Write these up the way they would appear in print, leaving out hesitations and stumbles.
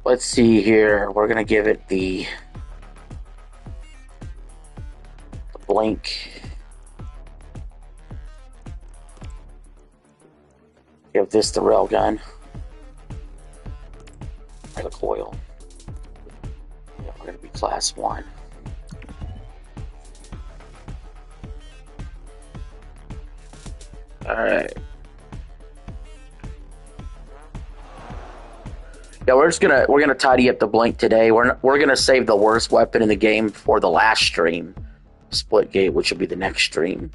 Let's see here. We're gonna give it the blink. Give this the railgun. Recoil. Yeah, we're gonna be class 1. All right. Yeah, we're gonna tidy up the blink today. We're gonna save the worst weapon in the game for the last stream, Splitgate, which will be the next stream.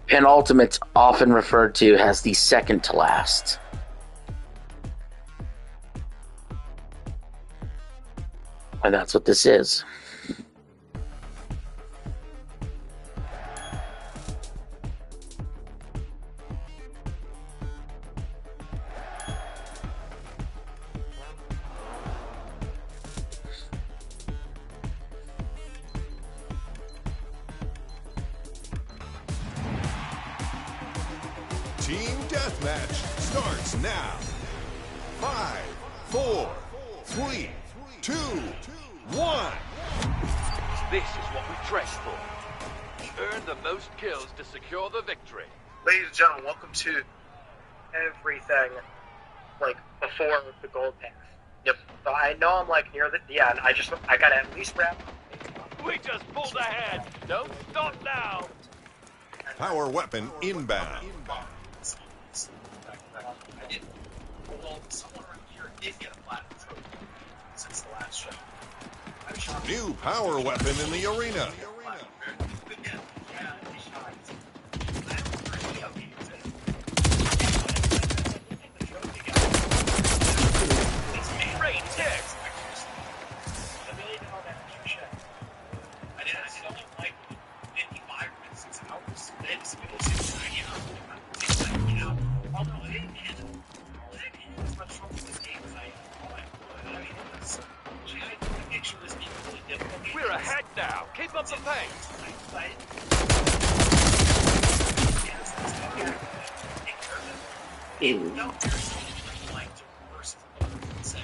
Penultimate's often referred to as the second to last. And that's what this is. Team Deathmatch starts now. 5, 4, 3, 2, 1. This is what we trained for. Earn the most kills to secure the victory. Ladies and gentlemen, welcome to everything, like, before the gold pass. Yep. So I know I'm, like, near the end. I gotta at least wrap. We just pulled ahead. Don't stop now. Power weapon inbound. Someone around here did get a platinum trophy since the last show. New power weapon in the arena. Great text. $1 million extra check. I did only like 55 or 6 hours. Then it's although it didn't hit as much trouble with this game as I thought. I mean, it was. The picture was equally difficult. We're ahead now. Keep up the pace. Ew. No, there's something like to reverse it and say,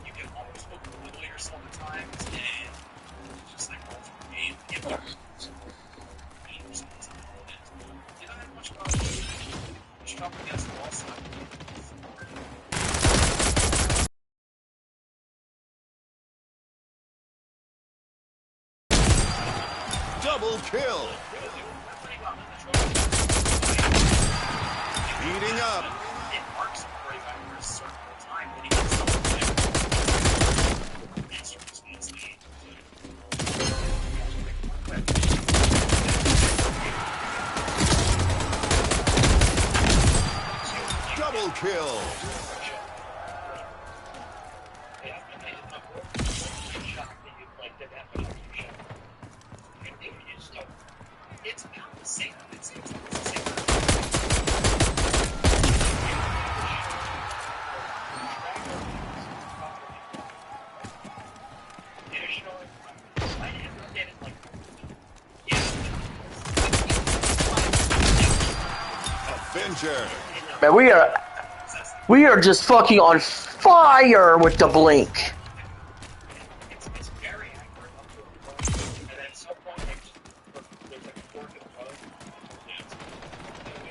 you can almost overload yourself at times, and it's just like all through the game. If you're you don't have much about it. Just up against the wall side. Double kill. Heating up. It marks him for a certain time when he gets something Double kill. It's about the same. It's the same. Avenger. Man, we are just fucking on fire with the blink. It's very accurate up to a point, and at some point there's like a fork in the road.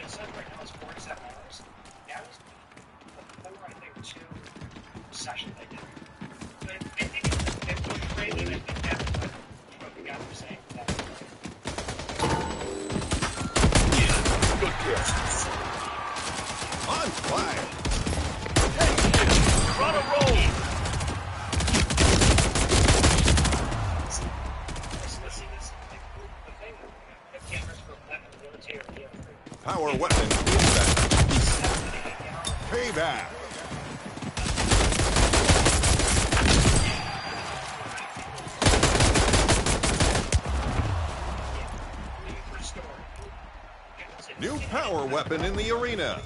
It says right now it's 47 hours. That was before, I think, 2 sessions I did. So I think it was great, and I think that's what the guys were saying. Good kill. On fire. Hey, run a roll. Power weapon inbound. Payback. New power weapon in the arena.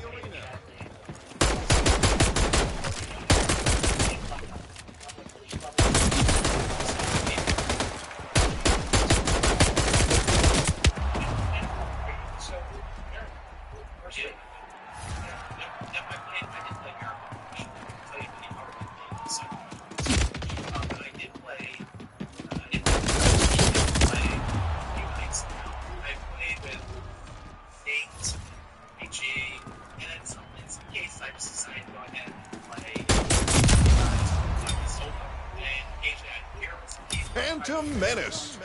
menace.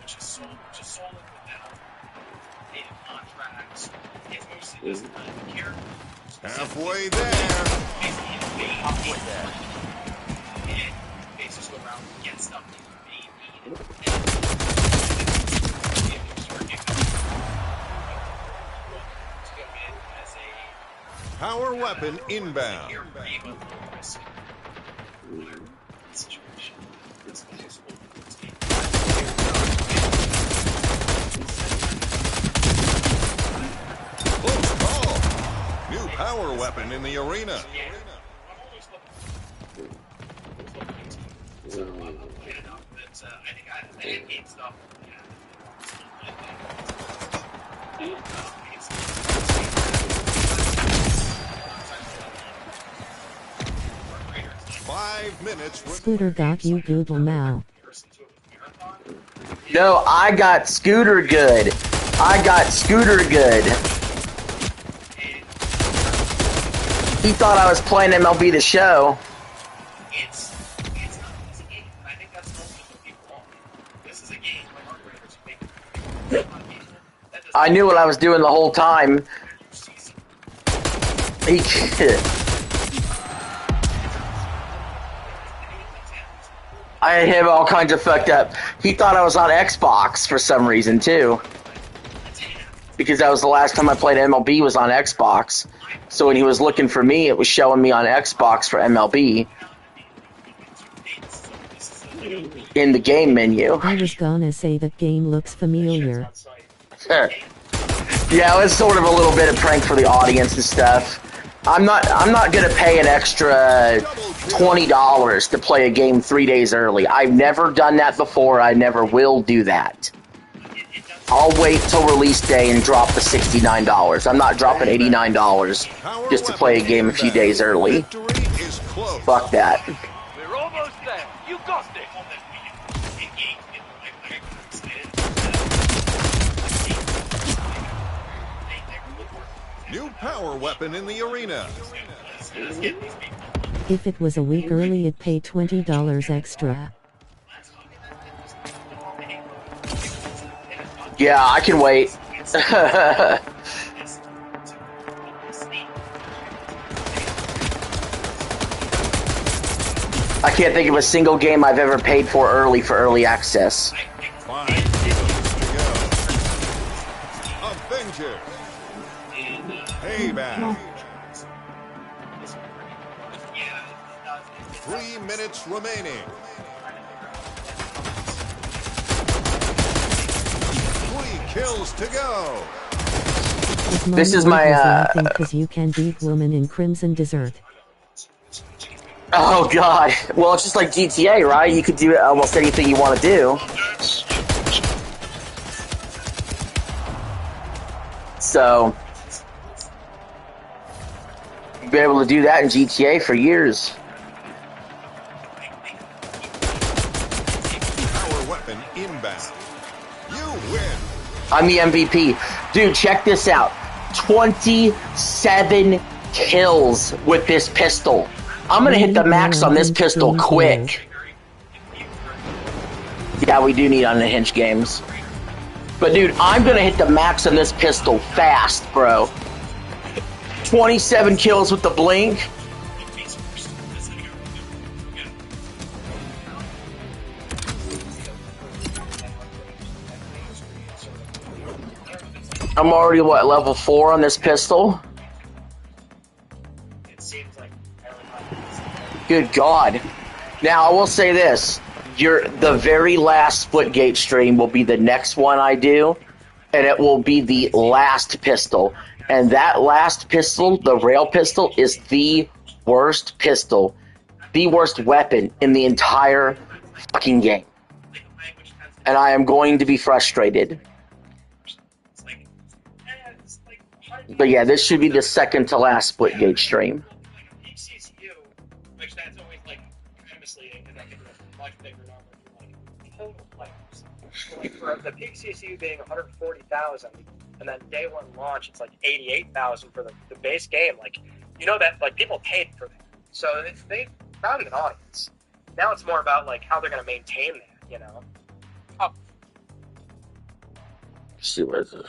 Which is sold without native contracts. It's mostly just the character. Halfway there. Halfway there. And basically just go around and get stuff that you may need. And if you start getting to go in as a Power weapon inbound. situation. It's possible. Close call. New power weapon in the arena. I think game stuff. 5 minutes. Scooter got you Google now. No, I got Scooter good. I got Scooter good. He thought I was playing MLB The Show. It's not a game. I think that's what people want. This is a game like our creators make. I knew what I was doing the whole time. He I had him all kinds of fucked up. He thought I was on Xbox for some reason too. Because that was the last time I played MLB was on Xbox. So when he was looking for me, it was showing me on Xbox for MLB. In the game menu. I was gonna say that game looks familiar. Yeah, it was sort of a little bit of prank for the audience and stuff. I'm not gonna pay an extra $20 to play a game 3 days early. I've never done that before. I never will do that. I'll wait till release day and drop the $69. I'm not dropping $89 just to play a game a few days early. Fuck that. We're almost there. You got this. New power weapon in the arena. If it was a week early, it'd pay $20 extra. Yeah, I can wait. I can't think of a single game I've ever paid for early access. 5 minutes to go. Avenger. Payback. 3 minutes remaining. 3 kills to go. This is my, because you can beat woman in Crimson Desert. Oh god. Well, it's just like GTA, right? You could do almost anything you want to do. So, you've been able to do that in GTA for years. Power weapon inbound. You win. I'm the MVP. Dude, check this out. 27 kills with this pistol. I'm gonna hit the max on this pistol quick. Yeah, we do need unhinged games. But dude, I'm gonna hit the max on this pistol fast, bro. 27 kills with the blink. I'm already, what, level 4 on this pistol? Good God. Now, I will say this. The very last Splitgate stream will be the next one I do, and it will be the last pistol. And that last pistol, the rail pistol, is the worst pistol, the worst weapon in the entire fucking game. And I am going to be frustrated. But yeah, this should be the second to last Splitgate stream. Which that's always like kind of misleading because that could be a much bigger number for like total players. So, like for the peak CCU being 140,000, and then day one launch it's like 88,000 for the base game. Like you know that like people paid for that, so they found an audience. Now it's more about like how they're going to maintain that, you know. Oh. Let's see what is it.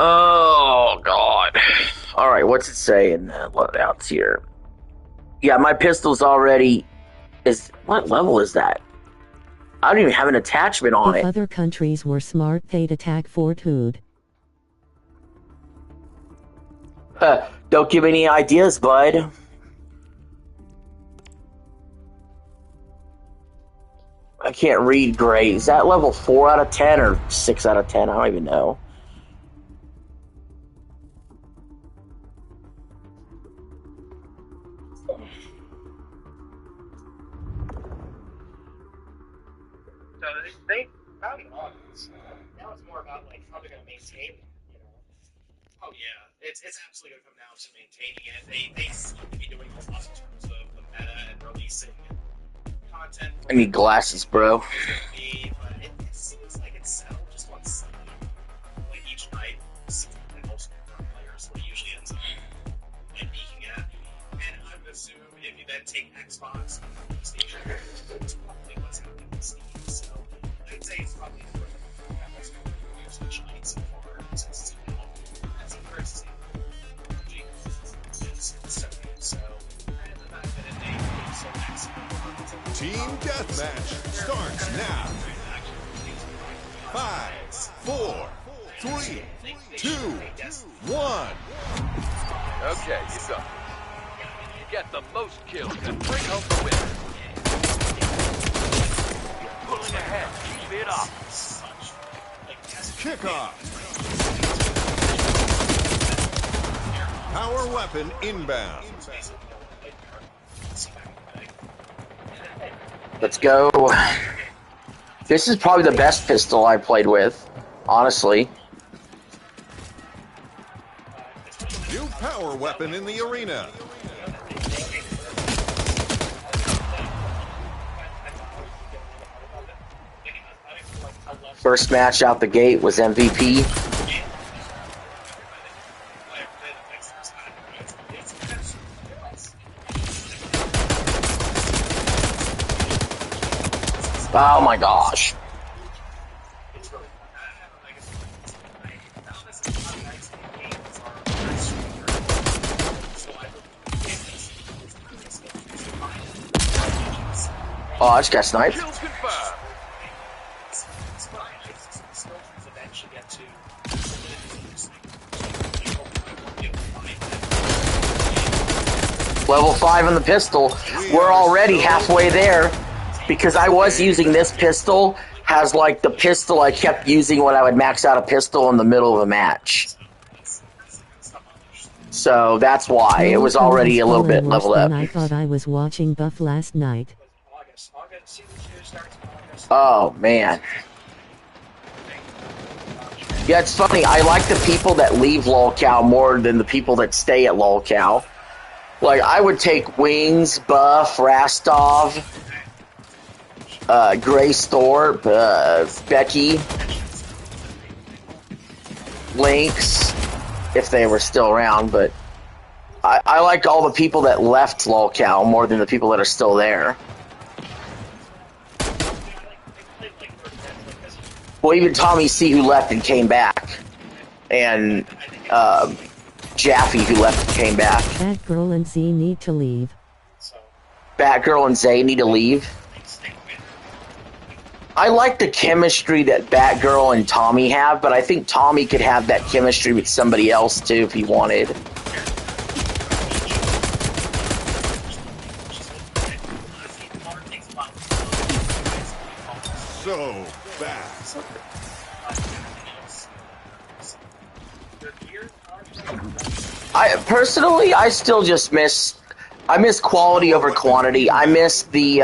Oh God! All right, what's it say in the loadouts here? Yeah, my pistol's already is. What level is that? I don't even have an attachment on If it. other countries were smart, they'd attack Fort Hood. Don't give me any ideas, bud. I can't read great. Is that level 4 out of 10 or 6 out of 10? I don't even know. So they found an audience. Now it's more about like how they're going to maintain it, you know. Oh yeah, it's absolutely going to come down to maintaining it. They seem to be doing a lot in terms of the meta and releasing content. I need glasses, bro. But it seems like it's settled just on Sunday. Like each night, and most players what it usually ends up like peaking at. And I would assume if you then take Xbox and PlayStation, it's probably what's happening with Steam. So I'd say it's probably the each night so far since it's been out. That's the first thing. So, and the fact that it may so excellent. Team Deathmatch starts now. 5, 4, 3, 2, 1. Okay, you go. Get the most kills and bring home the win. You're pulling ahead. Keep it up. Kickoff. Power weapon inbound. Let's go. This is probably the best pistol I played with, honestly. New power weapon in the arena. First match out the gate was MVP. Oh my gosh. Oh, I just got sniped. Kills confirmed. Level 5 on the pistol. We're already halfway there because I was using this pistol has like the pistol I kept using when I would max out a pistol in the middle of a match. So that's why it was already a little bit leveled up. I thought I was watching Buff last night. Oh man. Yeah, it's funny. I like the people that leave lolcow more than the people that stay at lolcow. Like, I would take Wings, Buff, Rastov, Grace Thorpe, Becky, Lynx, if they were still around, but I like all the people that left lolcow more than the people that are still there. Well, even Tommy C, who left and came back, and Jaffe, who left and came back. Batgirl and Z need to leave. Batgirl and Zay need to leave. I like the chemistry that Batgirl and Tommy have, but I think Tommy could have that chemistry with somebody else too if he wanted. So fast. I still just miss quality over quantity. I miss the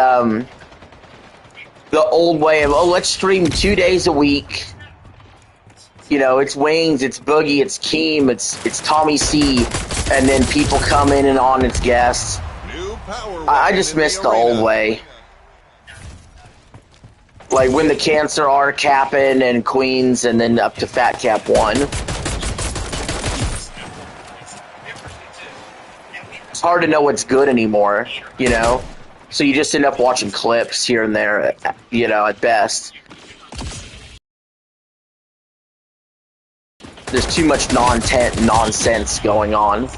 old way of, oh, let's stream 2 days a week You know, it's Wings, it's Boogie, it's Keem, it's Tommy C, and then people come in and on as guests. New power I weapon just in the miss the old arena. way. Like when the Cancer arc happened and Queens and then up to Fat Cap 1. It's hard to know what's good anymore, you know? So you just end up watching clips here and there, you know, at best. There's too much nonsense going on.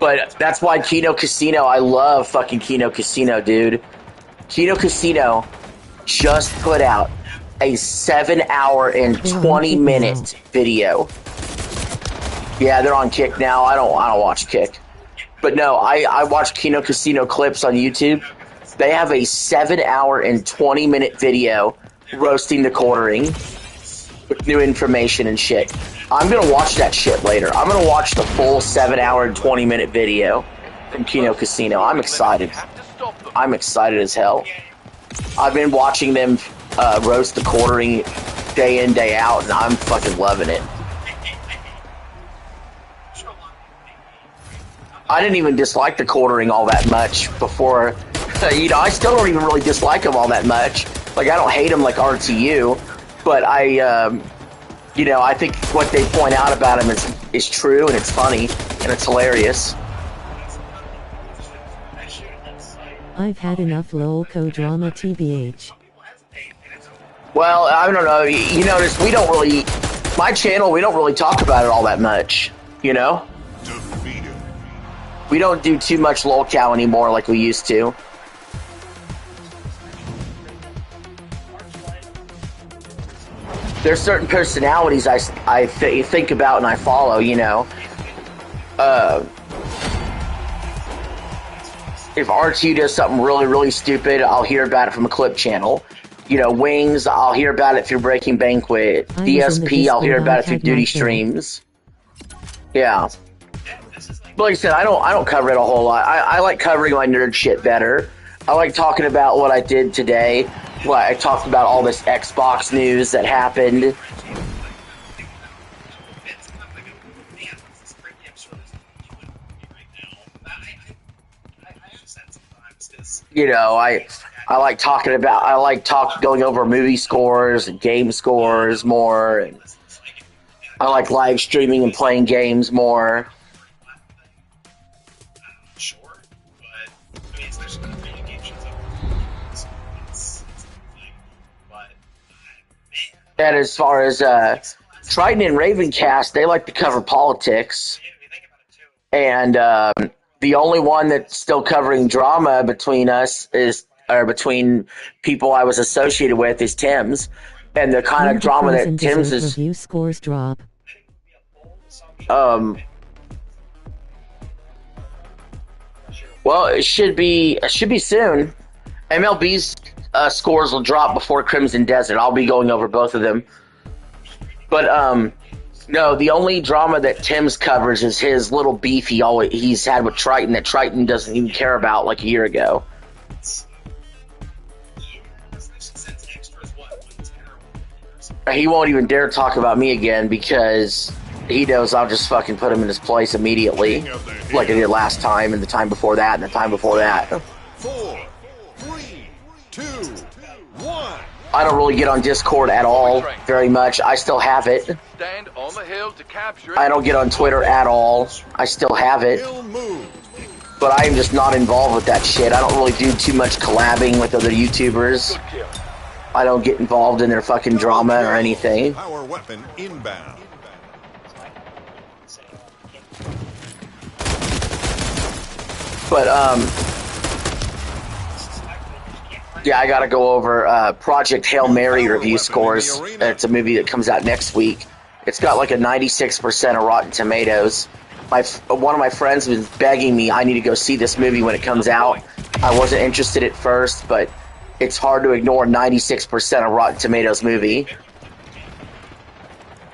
But that's why Kino Casino, I love fucking Kino Casino, dude. Kino Casino just put out a 7-hour and 20-minute video. Yeah, they're on Kick now. I don't watch Kick. But no, I watch Kino Casino clips on YouTube. They have a 7-hour and 20-minute video roasting the quartering with new information and shit. I'm gonna watch that shit later. I'm gonna watch the full 7-hour and 20-minute video from Kino Casino. I'm excited. I'm excited as hell. I've been watching them roast the quartering day in, day out, and I'm fucking loving it. I didn't even dislike the quartering all that much before. You know, I still don't even really dislike them all that much. Like, I don't hate them like RTU, but you know, I think what they point out about him is true, and it's funny, and it's hilarious. I've had enough lolco drama TBH. Well, I don't know. You notice we don't really, my channel, we don't really talk about it all that much, you know? Defeated. We don't do too much lolcow anymore like we used to. There's certain personalities I think about and I follow, you know. If R2 does something really, really stupid, I'll hear about it from a clip channel. You know, Wings, I'll hear about it through Breaking Banquet. DSP, I'll hear about it through Duty Streams. Yeah. But like I said, I don't cover it a whole lot. I like covering my nerd shit better. I like talking about what I did today. Well, I talked about all this Xbox news that happened. You know, I like talking about, going over movie scores and game scores more. And I like live streaming and playing games more. And as far as Triton and Ravencast, they like to cover politics. And the only one that's still covering drama between us between people I was associated with is Tim's. And the kind of drama that Tim's is... Review scores drop. Well, it should be soon. MLB's scores will drop before Crimson Desert. I'll be going over both of them. But no, the only drama that Tim's covers is his little beef he's had with Triton that Triton doesn't even care about like a year ago. He won't even dare talk about me again because he knows I'll just fucking put him in his place immediately, like I did last time and the time before that and the time before that. 4, 3, 2, 1. I don't really get on Discord at all very much. I still have it. Stand on the hill to capture it. I don't get on Twitter at all. I still have it. He'll move. But I am just not involved with that shit. I don't really do too much collabing with other YouTubers. Good kill. I don't get involved in their fucking drama or anything. Power weapon inbound. But, yeah, I gotta go over Project Hail Mary review scores. It's a movie that comes out next week. It's got like a 96% of Rotten Tomatoes. One of my friends was begging me, I need to go see this movie when it comes out. I wasn't interested at first, but it's hard to ignore 96% of Rotten Tomatoes movie.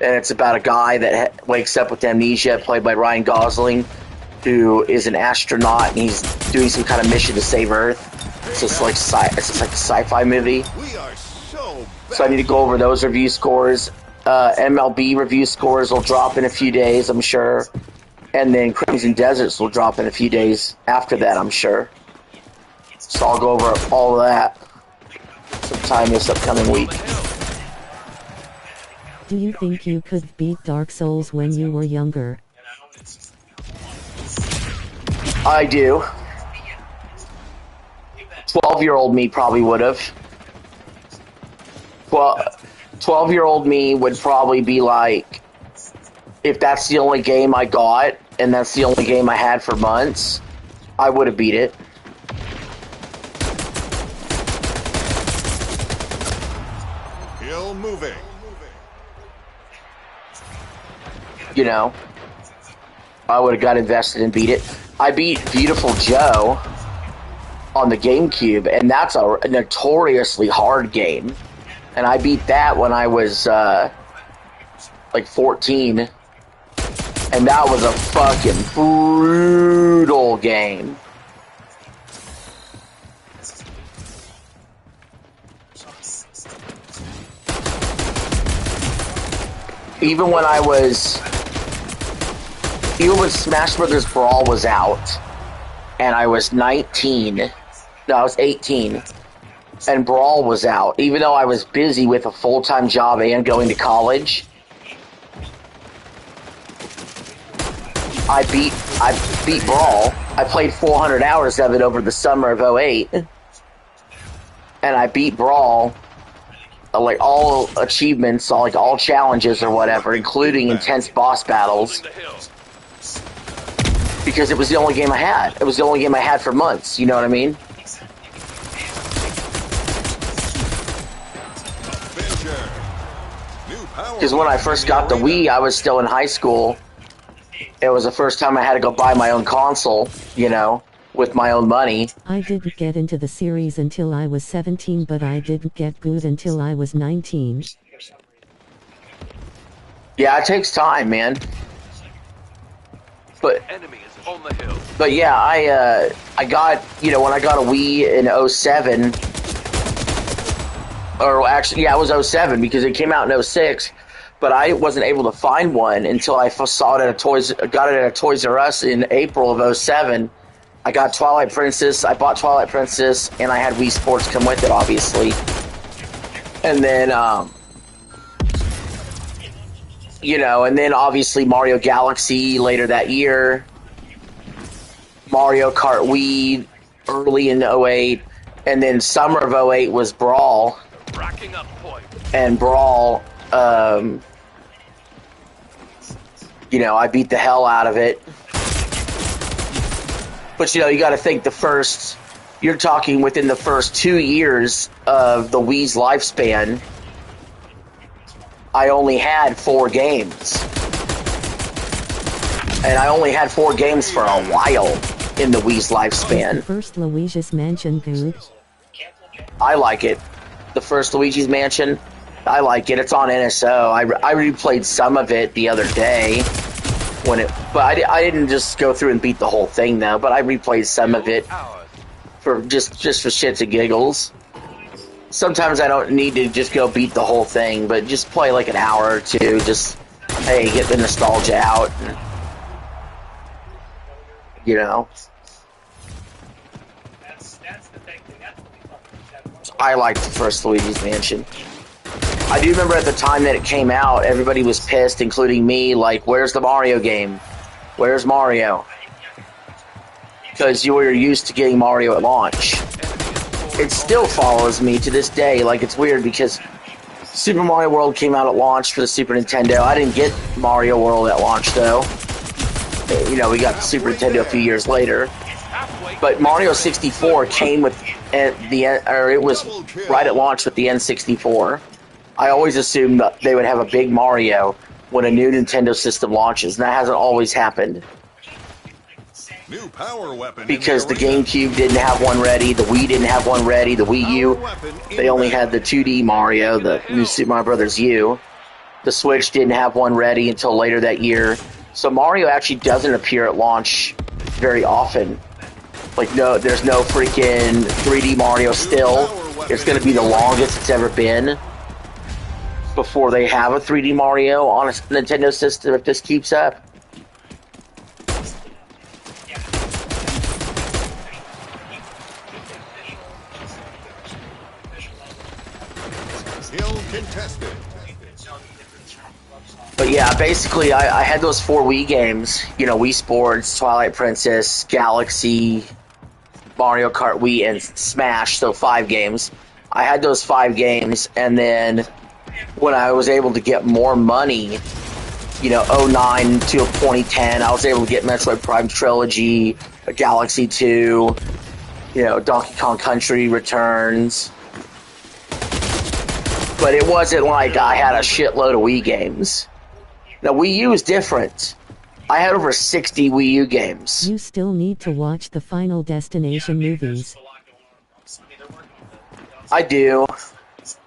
And it's about a guy that wakes up with amnesia, played by Ryan Gosling, who is an astronaut, and he's doing some kind of mission to save Earth. It's just like it's just like a sci-fi movie. We are so bad. So I need to go over those review scores. MLB review scores will drop in a few days, I'm sure. And then Crimson Deserts will drop in a few days after that, I'm sure. So I'll go over all of that sometime this upcoming week. Do you think you could beat Dark Souls when you were younger? I do. 12-year-old me probably would have. Well, 12-year-old me would probably be like, if that's the only game I got, and that's the only game I had for months, I would have beat it. Hill moving. You know, I would have got invested and beat it. I beat Beautiful Joe on the GameCube, and that's a notoriously hard game. And I beat that when I was like 14, and that was a fucking brutal game. Even when Smash Brothers Brawl was out, and I was 19, no, I was 18, and Brawl was out, even though I was busy with a full-time job and going to college, I beat Brawl. I played 400 hours of it over the summer of '08, and I beat Brawl, like all achievements, all challenges or whatever, including intense boss battles, because it was the only game I had. It was the only game I had for months, you know what I mean? Because when I first got the Wii, I was still in high school. It was the first time I had to go buy my own console, you know, with my own money. I didn't get into the series until I was 17, but I didn't get good until I was 19. Yeah, it takes time, man. But Enemy is on the hill. But yeah, I got, you know, when I got a Wii in '07, or actually, yeah, it was '07 because it came out in '06, but I wasn't able to find one until I saw it at got it at a Toys R Us in April of '07. I got Twilight Princess, I bought Twilight Princess, and I had Wii Sports come with it, obviously. And then, you know, and then obviously Mario Galaxy later that year. Mario Kart Wii early in '08, and then summer of '08 was Brawl. Racking up points. And Brawl, you know, I beat the hell out of it. But, you know, you got to think you're talking within the first 2 years of the Wii's lifespan, I only had 4 games. And I only had 4 games for a while in the Wii's lifespan. The first Luigi's Mansion good. I like it. The first Luigi's Mansion, I like it. It's on NSO. I replayed some of it the other day. But I didn't just go through and beat the whole thing, though. But I replayed some of it for just for shits and giggles. Sometimes I don't need to just go beat the whole thing, but just play like an hour or two. Just, hey, get the nostalgia out. And, you know. I liked the first Luigi's Mansion. I do remember at the time that it came out, everybody was pissed, including me, like, where's the Mario game? Where's Mario? Because you were used to getting Mario at launch. It still follows me to this day. Like, it's weird because Super Mario World came out at launch for the Super Nintendo. I didn't get Mario World at launch, though. You know, we got the Super Nintendo a few years later. But Mario 64 came with it was right at launch with the N64. I always assumed that they would have a big Mario when a new Nintendo system launches, and that hasn't always happened. New power weapon Because the GameCube didn't have one ready, the Wii didn't have one ready, the Wii U, they only had the 2D Mario, the new Super Mario Bros. U. The Switch didn't have one ready until later that year. So Mario actually doesn't appear at launch very often. Like, no, there's no freaking 3D Mario still. It's going to be the longest it's ever been before they have a 3D Mario on a Nintendo system if this keeps up. Hill contested. But yeah, basically, I had those 4 Wii games. You know, Wii Sports, Twilight Princess, Galaxy, Mario Kart Wii, and Smash, so 5 games. I had those 5 games, and then when I was able to get more money, you know, 09 to 2010, I was able to get Metroid Prime Trilogy, Galaxy 2, you know, Donkey Kong Country Returns. But it wasn't like I had a shitload of Wii games. Now, Wii U is different. I had over 60 Wii U games. You still need to watch the Final Destination movies. I do.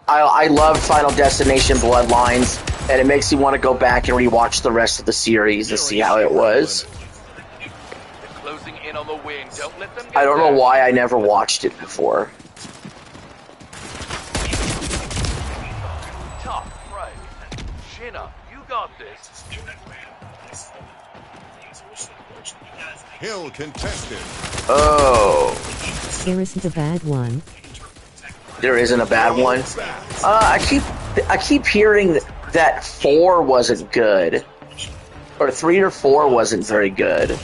I love Final Destination Bloodlines, and it makes me want to go back and rewatch the rest of the series to see how it was. Closing in on the win. Don't let them get I don't know there. why I never watched it before. Tough, right? Chin up. You got this. Hill contested. Oh, There isn't a bad one. there isn't a bad one. I keep hearing that 4 wasn't good, or 3 or 4 wasn't very good.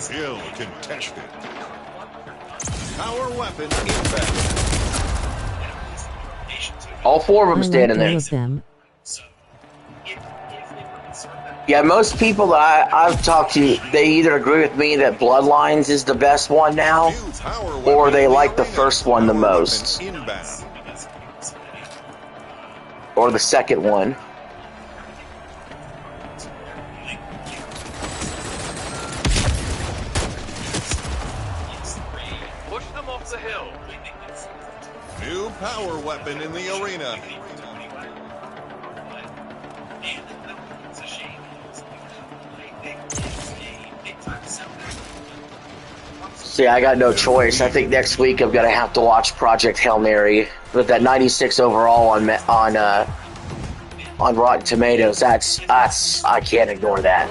Hill contested. Power weapon inbound. All 4 of I them liked standing all there. of them. Yeah, most people that I've talked to, they either agree with me that Bloodlines is the best one now, New power or weapon they in like the arena. first one the Power weapon most, inbound. or the second one. Push them off the hill. New power weapon in the arena. See, I got no choice. I think next week I'm gonna have to watch Project Hail Mary with that 96 overall on Rotten Tomatoes. That's I can't ignore that.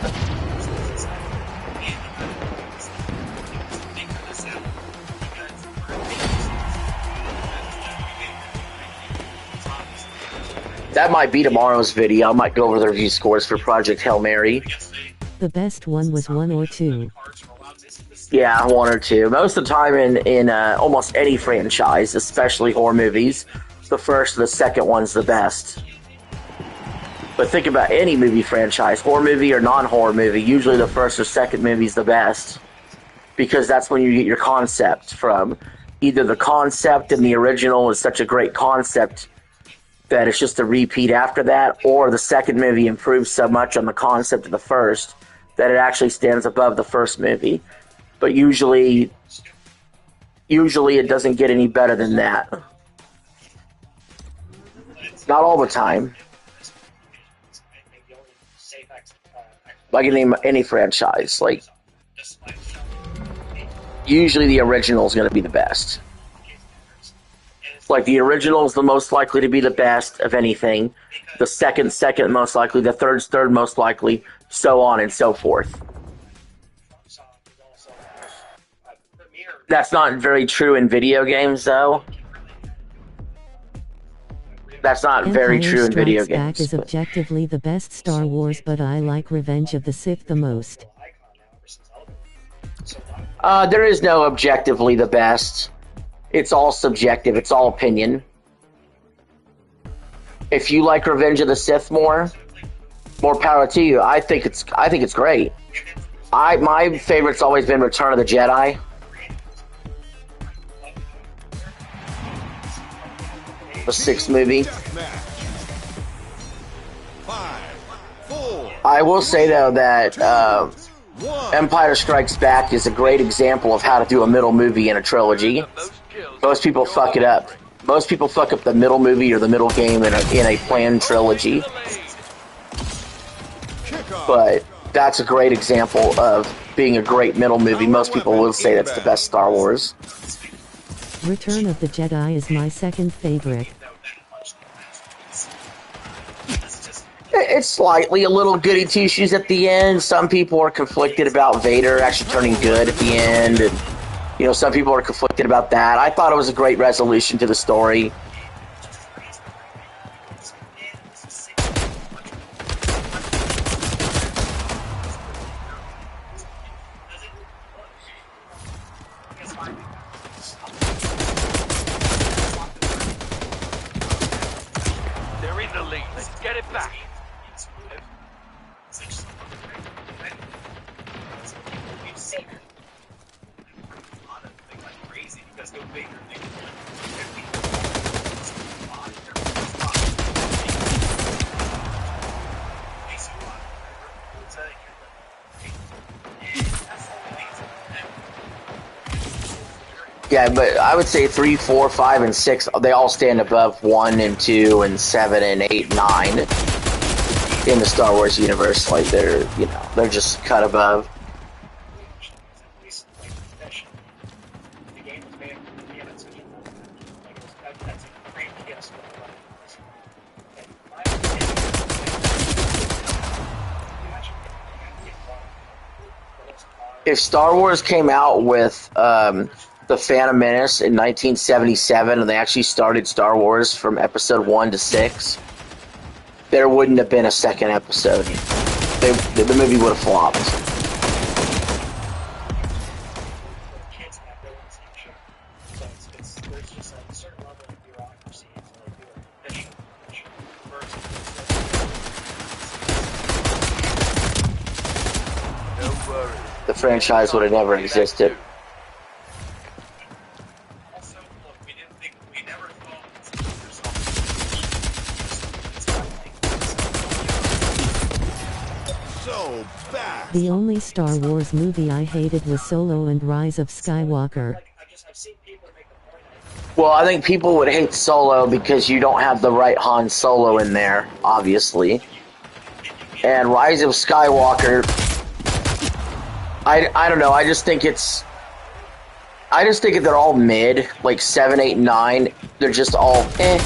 That might be tomorrow's video. I might go over the review scores for Project Hail Mary. The best one was 1 or 2. Yeah, 1 or 2. Most of the time in almost any franchise, especially horror movies, the first or the second one's the best. But think about any movie franchise, horror movie or non-horror movie, usually the first or second movie's the best. Because that's when you get your concept from. Either the concept in the original is such a great concept that it's just a repeat after that, or the second movie improves so much on the concept of the first that it actually stands above the first movie. But usually it doesn't get any better than that. Not all the time. Like in any franchise, like usually the original is going to be the best. Like the original is the most likely to be the best of anything. The second most likely. The third most likely. So on and so forth. That's not very true in video games, though. That's not very Empire true in video Strikes Back games. is objectively the best Star Wars, but I like Revenge of the Sith the most. There is no objectively the best. It's all subjective. It's all opinion. If you like Revenge of the Sith more power to you. I think it's great. My favorite's always been Return of the Jedi. The 6th movie. Match. 5, 4. I will say though that 1. Empire Strikes Back is a great example of how to do a middle movie in a trilogy. Most people fuck it up. Most people fuck up the middle movie or the middle game in a planned trilogy. Kickoff. But that's a great example of being a great middle movie. Most people will say that's the best Star Wars. Return of the Jedi is my second favorite. It's slightly a little goody two-shoes at the end. Some people are conflicted about Vader actually turning good at the end, and some people are conflicted about that. I thought it was a great resolution to the story. They're in the lead. Let's get it back. Yeah, but I would say 3, 4, 5, and 6, they all stand above 1 and 2 and 7 and 8, 9 in the Star Wars universe. Like they're just cut above. If Star Wars came out with The Phantom Menace in 1977 and they actually started Star Wars from episode 1 to 6, there wouldn't have been a second episode. The movie would have flopped. The franchise would have never existed. The only Star Wars movie I hated was Solo and Rise of Skywalker. Well, I think people would hate Solo because you don't have the right Han Solo in there, obviously. And Rise of Skywalker, I don't know, I just think they're all mid, like 7, 8, 9. They're just all eh.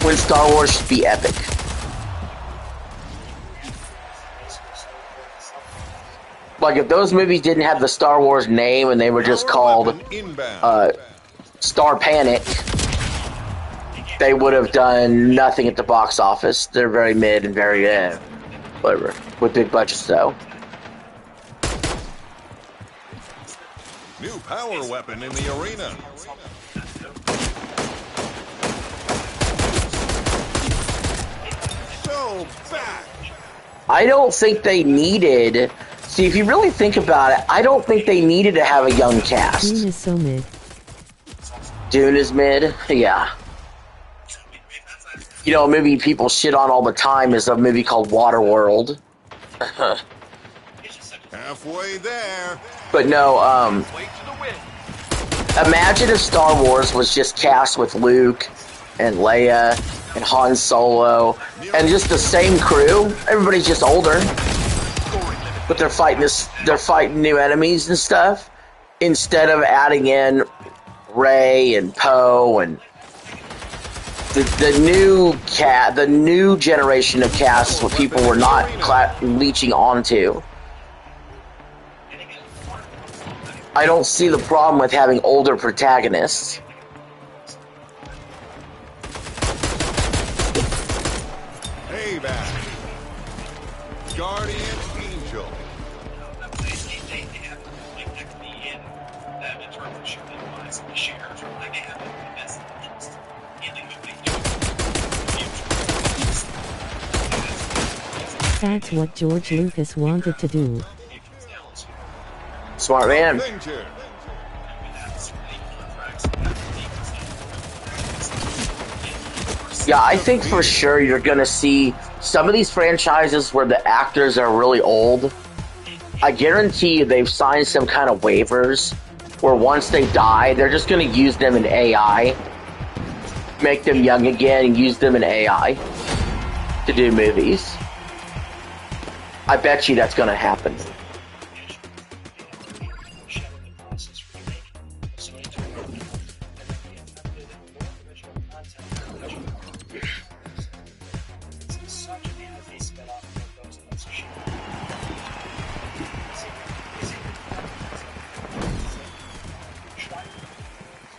When Star Wars should be epic. Like, if those movies didn't have the Star Wars name and they were just called Star Panic, they would have done nothing at the box office. They're very mid and very, whatever, with big budgets, though. New power weapon in the arena. So back. I don't think they needed... See, if you really think about it, I don't think they needed to have a young cast. Dune is so mid. Dune is mid? Yeah. A movie people shit on all the time is a movie called Waterworld. Halfway there. But no, imagine if Star Wars was just cast with Luke and Leia and Han Solo and just the same crew. Everybody's just older. But they're fighting new enemies and stuff, instead of adding in Rey and Poe and the new generation of casts what people were not leeching onto. I don't see the problem with having older protagonists. Payback. Guardian Angel. That's what George Lucas wanted to do. Smart man. Danger. Yeah, I think for sure you're gonna see some of these franchises where the actors are really old I guarantee you they've signed some kind of waivers where once they die, they're just going to use them in AI, make them young again, and use them in AI to do movies. I bet you that's going to happen.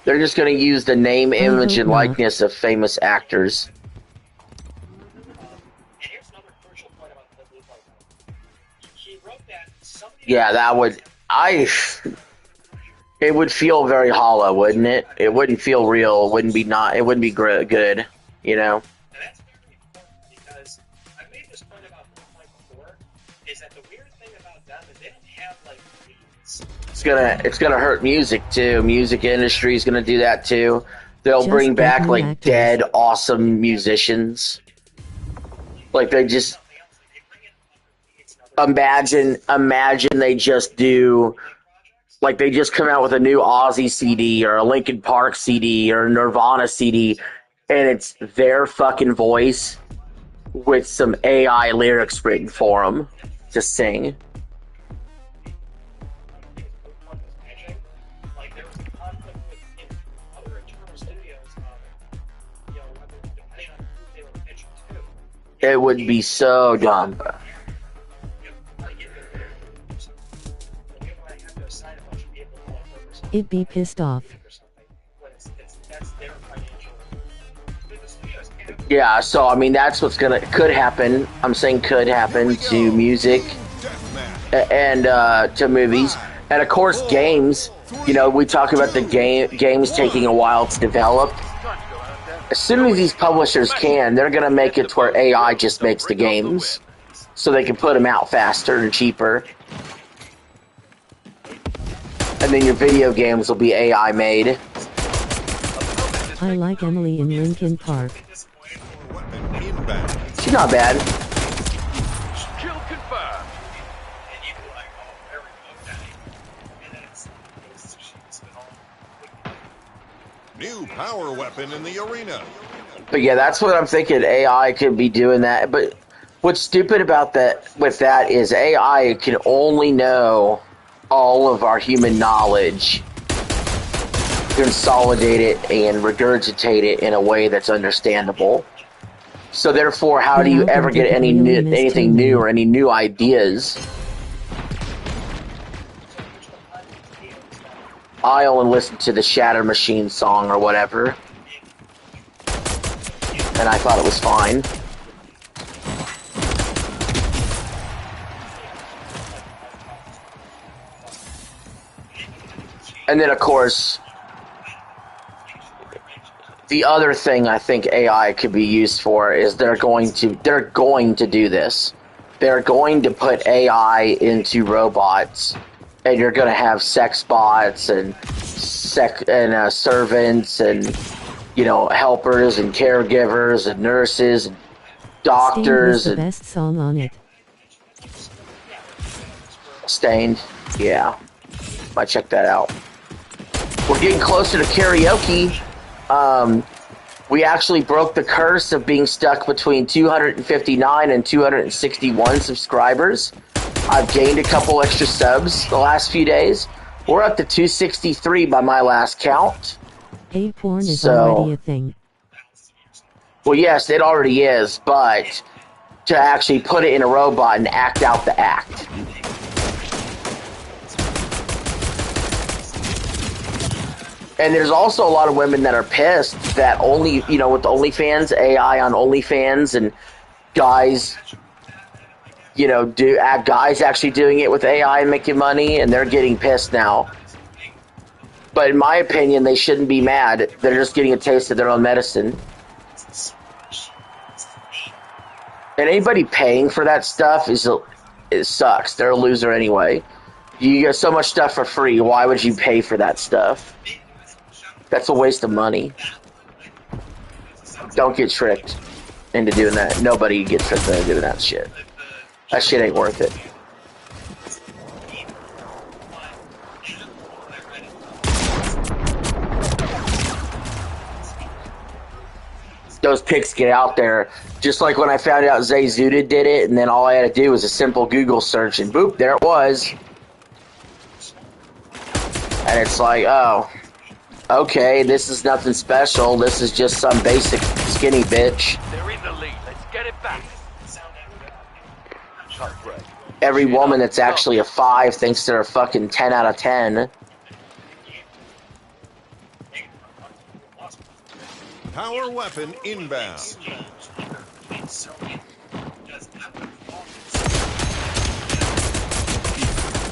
They're just going to use the name, image, and likeness of famous actors. Yeah, that would... It would feel very hollow, wouldn't it? It wouldn't feel real. It wouldn't be good, you know? And that's very important because I made this point about the point before, is that the weird thing about them is they don't have like leads. It's gonna hurt music too. Music industry is gonna do that too. They'll Just bring back like actors. dead awesome musicians. Like they just imagine they just do, like they just come out with a new Ozzy CD or a Linkin Park CD or a Nirvana CD, and it's their fucking voice with some AI lyrics written for them to sing. Like there was a conflict with other internal studios of, whether depending on who they were pitching to. It would be so dumb. It'd be pissed off. Yeah, so I mean that's what's could happen. I'm saying could happen to music and to movies, and of course games. You know, we talk about the games taking a while to develop. As soon as these publishers can, they're gonna make it to where AI just makes the games, so they can put them out faster and cheaper. And then your video games will be AI made. I like Emily in Linkin Park. She's not bad. Kill confirmed. New power weapon in the arena. But yeah, that's what I'm thinking. AI could be doing that. But what's stupid about that with that is AI can only know all of our human knowledge, consolidate it and regurgitate it in a way that's understandable. So therefore, how do you ever get anything new or any new ideas? I only listened to the Shatter Machine song or whatever, and I thought it was fine. And then, of course, the other thing I think AI could be used for is they're going to do this. They're going to put AI into robots, and you're going to have sex bots and servants and helpers and caregivers and nurses and doctors. Stained was the best song on it. Stained, yeah. Might check that out. We're getting closer to karaoke. We actually broke the curse of being stuck between 259 and 261 subscribers. I've gained a couple extra subs the last few days. We're up to 263 by my last count. Hey, porn is already a thing. Well, yes, it already is, but to actually put it in a robot and act out the act. And there's also a lot of women that are pissed that only, with the OnlyFans, AI on OnlyFans, and guys, guys actually doing it with AI and making money, and they're getting pissed now. But in my opinion, they shouldn't be mad. They're just getting a taste of their own medicine. And anybody paying for that stuff it sucks. They're a loser anyway. You get so much stuff for free. Why would you pay for that stuff? That's a waste of money. Don't get tricked into doing that. Nobody gets tricked into doing that shit. That shit ain't worth it. those pics get out there. Just like when I found out Zay Zuda did it, and then all I had to do was a simple Google search, and boop, there it was. And it's like, oh, okay, this is nothing special. This is just some basic skinny bitch. They're in the lead. Let's get it back. Every woman that's actually a 5 thinks they're a fucking 10 out of 10. Power weapon inbound.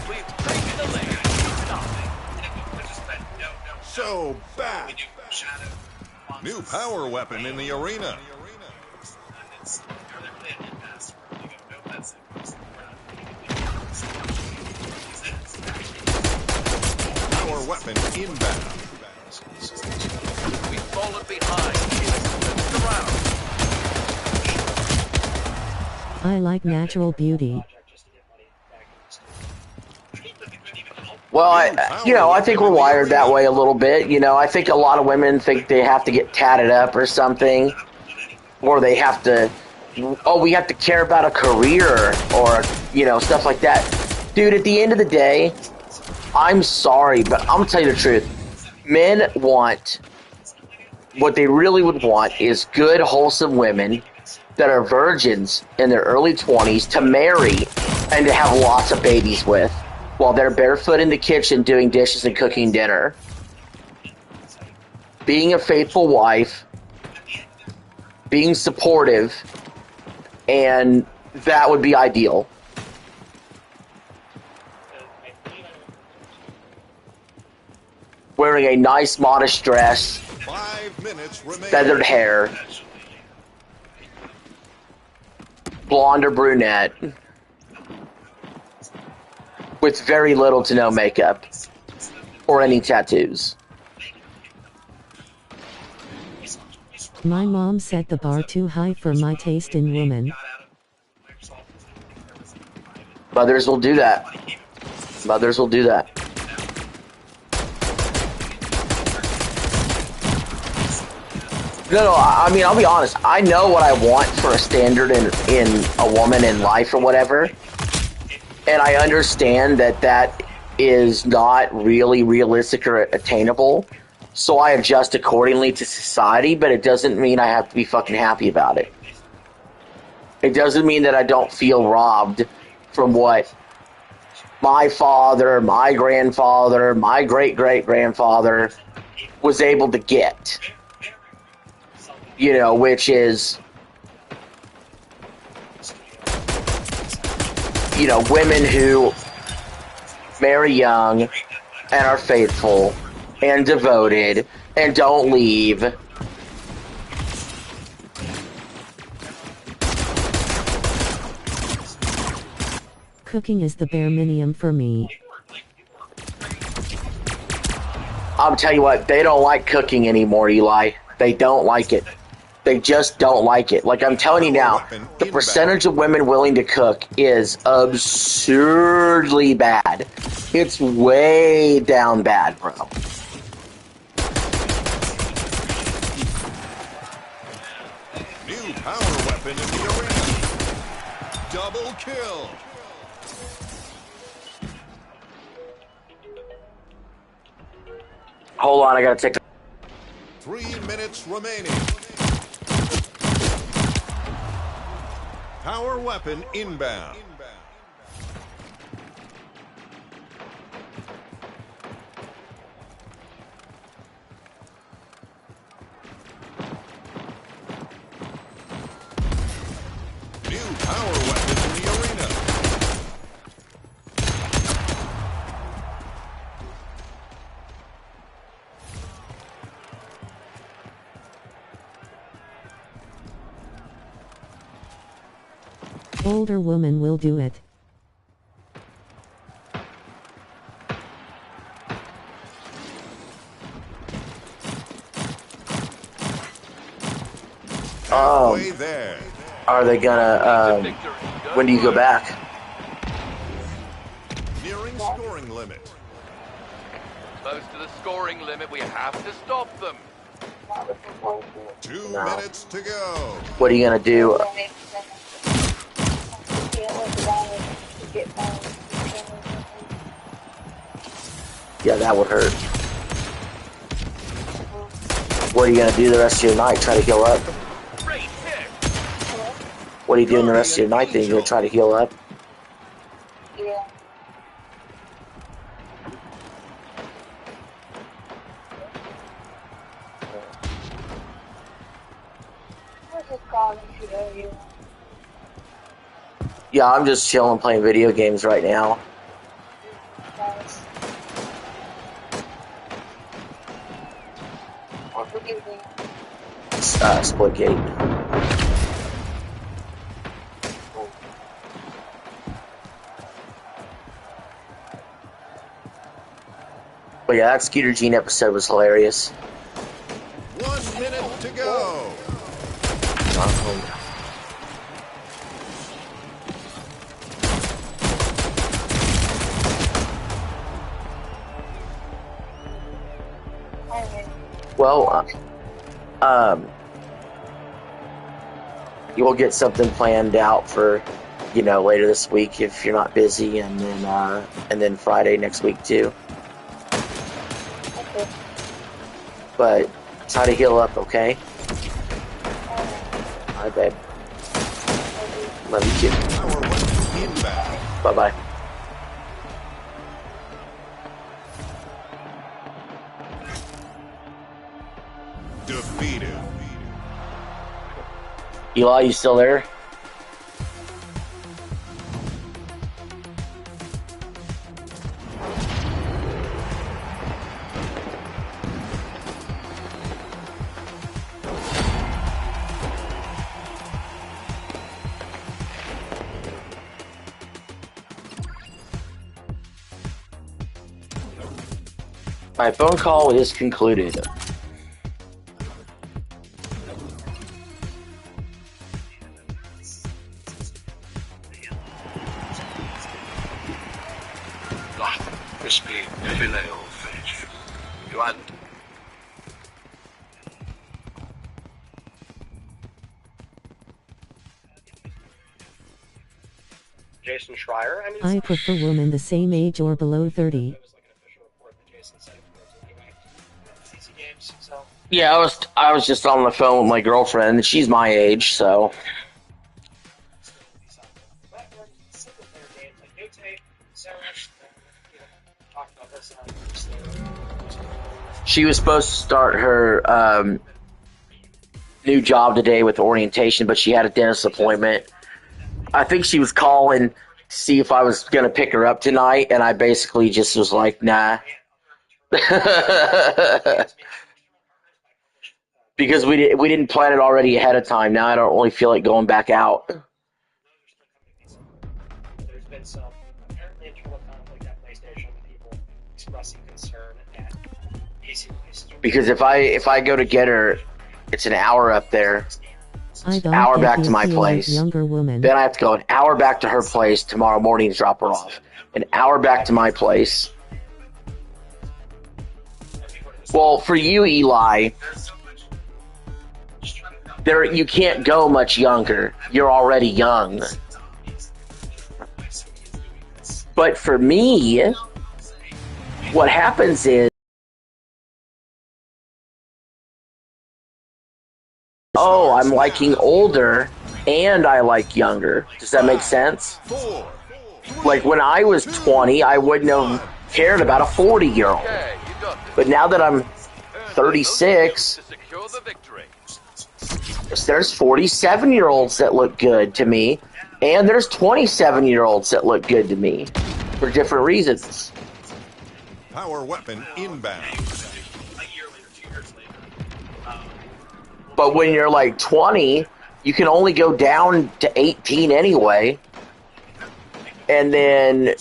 We've taken the lead. So back. New power weapon in the arena. Power weapon inbound. We've fallen behind. Turn around. I like natural beauty. Well, I think we're wired that way a little bit. I think a lot of women think they have to get tatted up or something, or they have to, we have to care about a career or, stuff like that. Dude, at the end of the day, I'm sorry, but I'm going to tell you the truth. Men want, what they really would want is good, wholesome women that are virgins in their early 20s to marry and to have lots of babies with, while they're barefoot in the kitchen doing dishes and cooking dinner. Being a faithful wife, being supportive, and that would be ideal. Wearing a nice, modest dress, 5 minutes remaining. feathered hair, blonde or brunette, with very little to no makeup or any tattoos. My mom set the bar too high for my taste in women. Mothers will do that. Mothers will do that. No, I mean, I'll be honest. I know what I want for a standard in a woman in life or whatever. And I understand that is not really realistic or attainable. So I adjust accordingly to society, but it doesn't mean I have to be fucking happy about it. It doesn't mean that I don't feel robbed from what my father, my grandfather, my great-great-grandfather was able to get. Which is, women who marry young and are faithful and devoted and don't leave. Cooking is the bare minimum for me. I'll tell you what, they don't like cooking anymore, Eli. They don't like it. They just don't like it. Like I'm telling you now, the percentage of women willing to cook is absurdly bad. It's way down bad, bro. New power weapon in the arena. Double kill. Hold on, I gotta take 3 minutes remaining. Power weapon inbound. New power weapon in the arena. Older woman will do it. Halfway there. Are they gonna, when do you go back? Nearing scoring limit. Close to the scoring limit. We have to stop them. Two No. minutes to go. What are you gonna do? Yeah, that would hurt. What are you gonna do the rest of your night? Try to heal up? Great hit. What are you doing the rest of your night then? You gonna try to heal up? Yeah. I was just calling to know you. Yeah, I'm just chilling playing video games right now. Guys. What would you do? Splitgate. But yeah, that Skeeter Gene episode was hilarious. 1 minute to go. Well, you will get something planned out for, later this week if you're not busy, and then Friday next week too. Okay. But try to heal up, okay? All right, babe. Love you too. Power weapon inbound. Bye bye. Defeated. Eli, you still there? My phone call is concluded. Crispy filet of fish. You want? Jason Schreier. I prefer women the same age or below 30. It was like an official report that Jason said it was anyway. CC games, so. Yeah, I was just on the phone with my girlfriend, and she's my age, so. Single player games like Newtate, Sarah, talked about this on She was supposed to start her new job today with orientation, but she had a dentist appointment. I think she was calling to see if I was going to pick her up tonight, and I basically just was like, nah. Because we didn't plan it already ahead of time. Now I don't really feel like going back out. There's been some apparently internal conflict at PlayStation with people expressing concern at PC releases. Because if I go to get her, it's an hour up there. I don't Hour get back the to my appeal of place. Younger women. Then I have to go an hour back to her place tomorrow morning to drop her off. An hour back to my place. Well, for you, Eli, you can't go much younger. You're already young. But for me, what happens is, oh, I'm liking older and I like younger. Does that make sense? 4, Like when I was 20, I wouldn't have cared about a 40-year-old. Okay, you got this. But now that I'm Earn the most 36, kills to secure the victory. there's 47-year-olds that look good to me, and there's 27-year-olds that look good to me for different reasons. power weapon inbound. But when you're like 20, you can only go down to 18 anyway. And then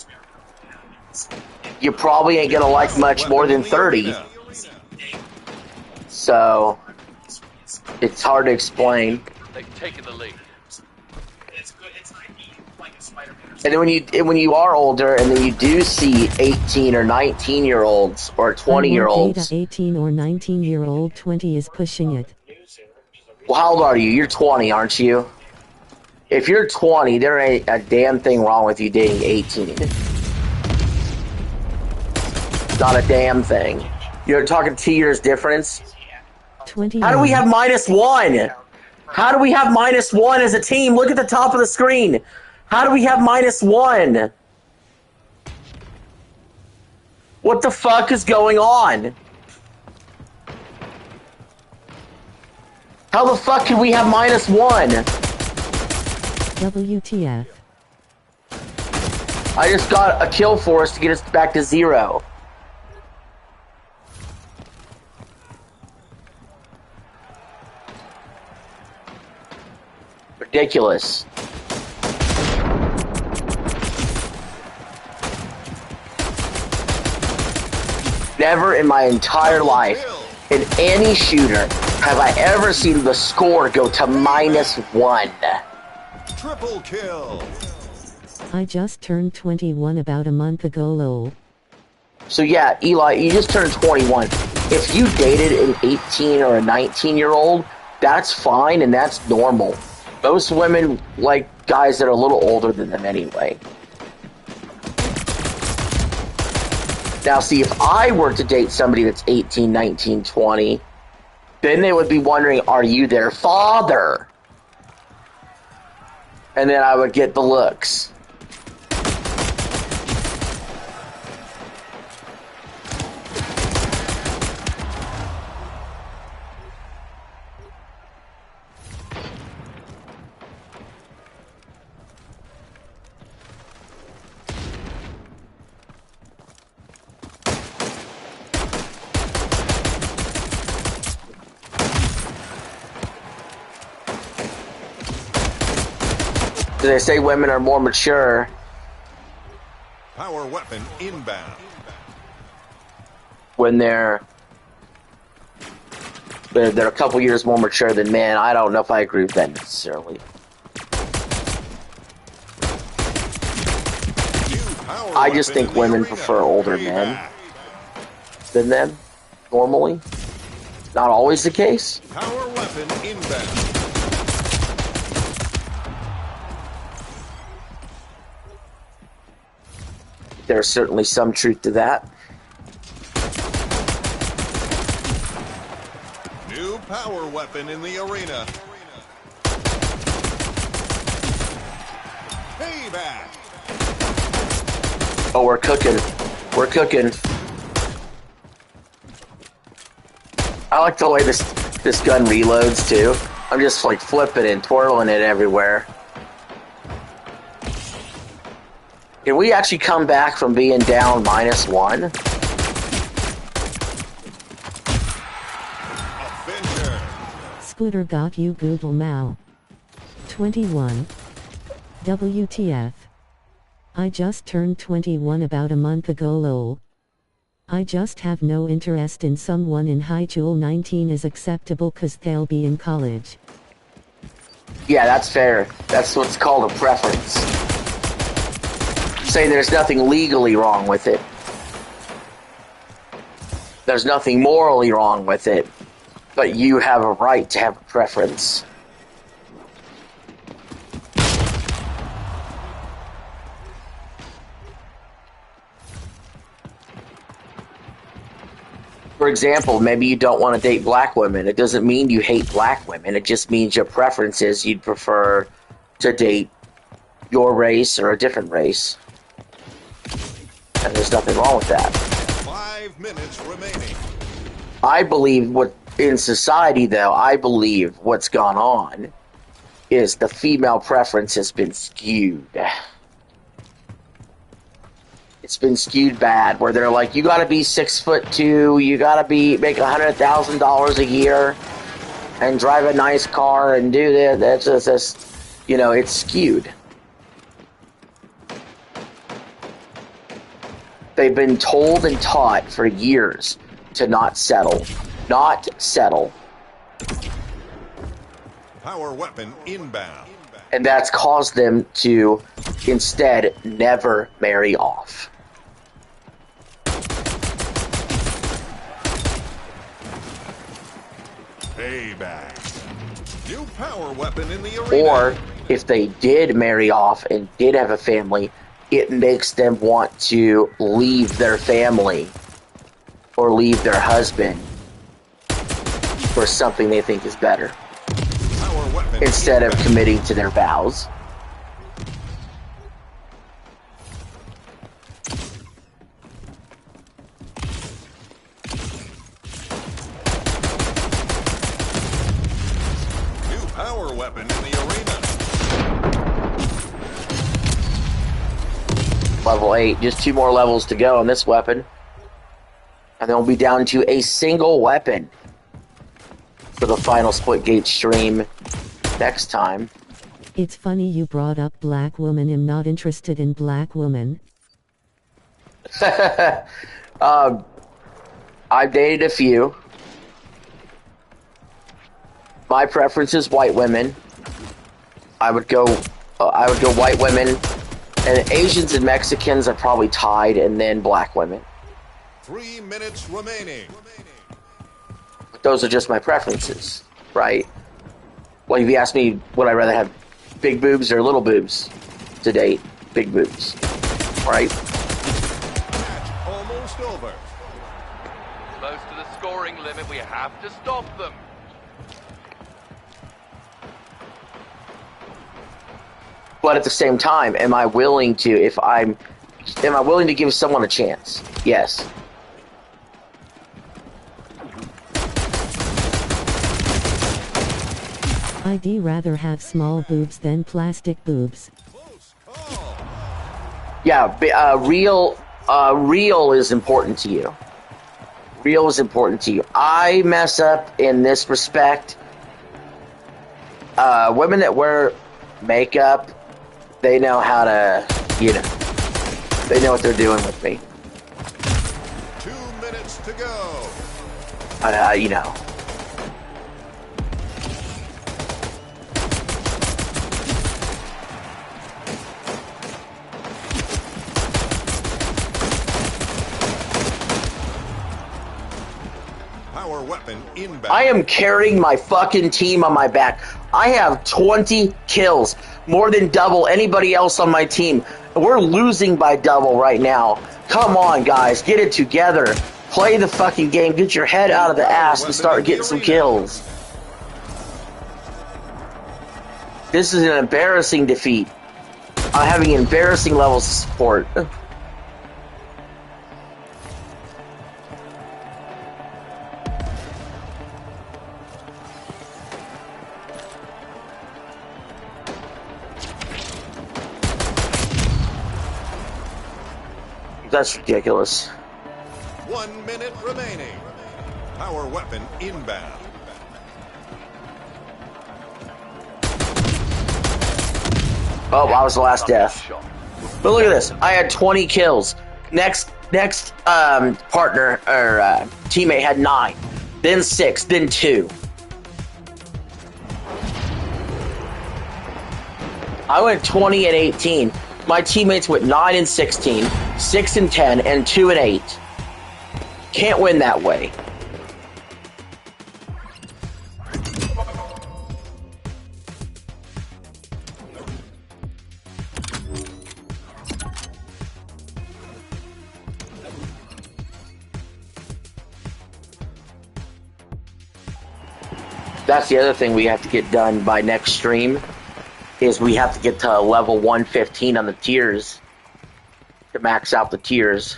you probably ain't going to like much more than 30. So it's hard to explain. They've taken the lead. it's good. It's like playing a Spider-Man. And then when you are older, and then you do see 18 or 19-year-olds or 20-year-olds. Data 18 or 19-year-old. 20 is pushing it. Well, how old are you? You're 20, aren't you? If you're 20, there ain't a damn thing wrong with you dating 18. Not a damn thing. You're talking 2 years difference? 21. How do we have -1? How do we have -1 as a team? Look at the top of the screen. How do we have -1? What the fuck is going on? How the fuck can we have -1? WTF. I just got a kill for us to get us back to 0. Ridiculous. Never in my entire life, in any shooter, have I ever seen the score go to -1. Triple kill. I just turned 21 about a month ago, lol. So yeah, Eli, you just turned 21. If you dated an 18 or a 19-year-old, that's fine and that's normal. Most women like guys that are a little older than them anyway. Now see, if I were to date somebody that's 18, 19, 20, then they would be wondering, are you their father? And then I would get the looks. They say women are more mature. Power weapon inbound. When they're a couple years more mature than men. I don't know if I agree with that necessarily. I just think women prefer older men than them, normally. Not always the case. Power weapon inbound. There's certainly some truth to that. New power weapon in the arena. Payback. Oh, we're cooking. We're cooking. I like the way this gun reloads too. I'm just like flipping and twirling it everywhere. Can we actually come back from being down -1? Scooter got you Google Now. 21. WTF. I just turned 21 about a month ago, lol. I just have no interest in someone in high school. 19 is acceptable cause they'll be in college. Yeah, that's fair. That's what's called a preference. Saying there's nothing legally wrong with it. There's nothing morally wrong with it. But you have a right to have a preference. For example, maybe you don't want to date black women. It doesn't mean you hate black women. It just means your preference is you'd prefer to date your race or a different race. And there's nothing wrong with that. 5 minutes remaining. I believe in society, though, I believe what's gone on is the female preference has been skewed. It's been skewed bad, where they're like, you gotta be 6'2", you gotta make $100,000 a year, and drive a nice car and do that. That's just, it's skewed. They've been told and taught for years to not settle. Not settle. Power weapon inbound. And that's caused them to instead never marry off. Payback. New power weapon in the arena. Or if they did marry off and did have a family, it makes them want to leave their family or leave their husband for something they think is better Power weapon instead of committing to their vows. New power weapon in the arena. Level 8, just 2 more levels to go on this weapon. And then we'll be down to a single weapon for the final Splitgate stream next time. It's funny you brought up black woman. I'm not interested in black woman. I've dated a few. My preference is white women. I would go white women, and Asians and Mexicans are probably tied, and then black women. 3 minutes remaining. Those are just my preferences, right? Well, if you ask me, would I rather have big boobs or little boobs to date? Big boobs, right? Match almost over. Close to the scoring limit, we have to stop them. But at the same time, am I willing to give someone a chance? Yes. I'd rather have small boobs than plastic boobs. Close call. Yeah, real is important to you. Real is important to you. I mess up in this respect. Women that wear makeup, they know how to, they know what they're doing with me. 2 minutes to go. Power weapon inbound. I am carrying my fucking team on my back. I have 20 kills, more than double anybody else on my team. We're losing by double right now. Come on, guys, get it together. Play the fucking game. Get your head out of the ass and start getting some kills. This is an embarrassing defeat. I'm having embarrassing levels of support. That's ridiculous. 1 minute remaining. Power weapon inbound. Oh, I was the last death. But look at this. I had 20 kills. Next partner or teammate had 9, then 6, then 2. I went 20 and 18. My teammates went 9 and 16, 6 and 10, and 2 and 8. Can't win that way. That's the other thing we have to get done by next stream, is we have to get to level 115 on the tiers to max out the tiers.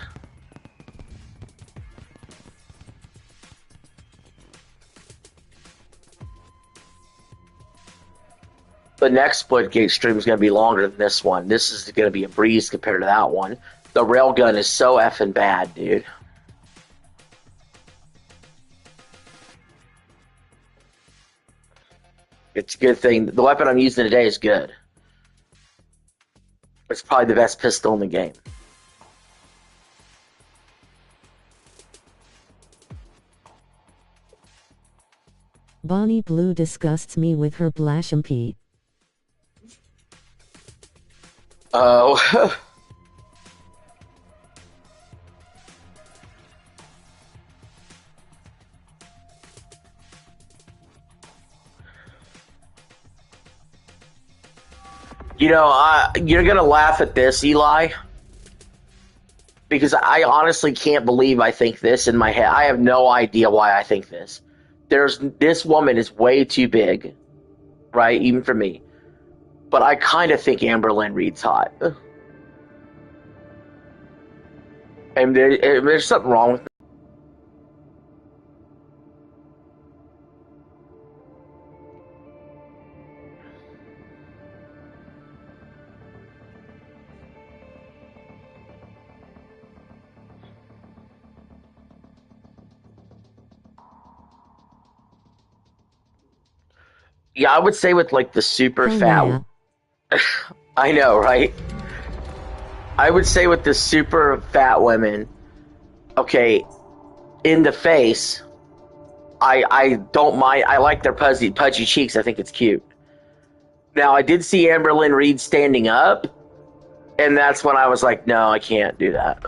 The next Splitgate stream is going to be longer than this one. This is going to be a breeze compared to that one. The railgun is so effing bad, dude. It's a good thing. The weapon I'm using today is good. It's probably the best pistol in the game. Bonnie Blue disgusts me with her blasphemy. Oh. You know, you're going to laugh at this, Eli, because I honestly can't believe I think this in my head. I have no idea why I think this. This woman is way too big, right? Even for me. But I kind of think Amberlynn Reed's hot. And there's something wrong with. Yeah, I would say with like the super Oh, fat. yeah. I know, right? I would say with the super fat women, okay, in the face, I don't mind. I like their pudgy cheeks. I think it's cute. Now, I did see Amberlynn Reed standing up, and that's when I was like, no, I can't do that.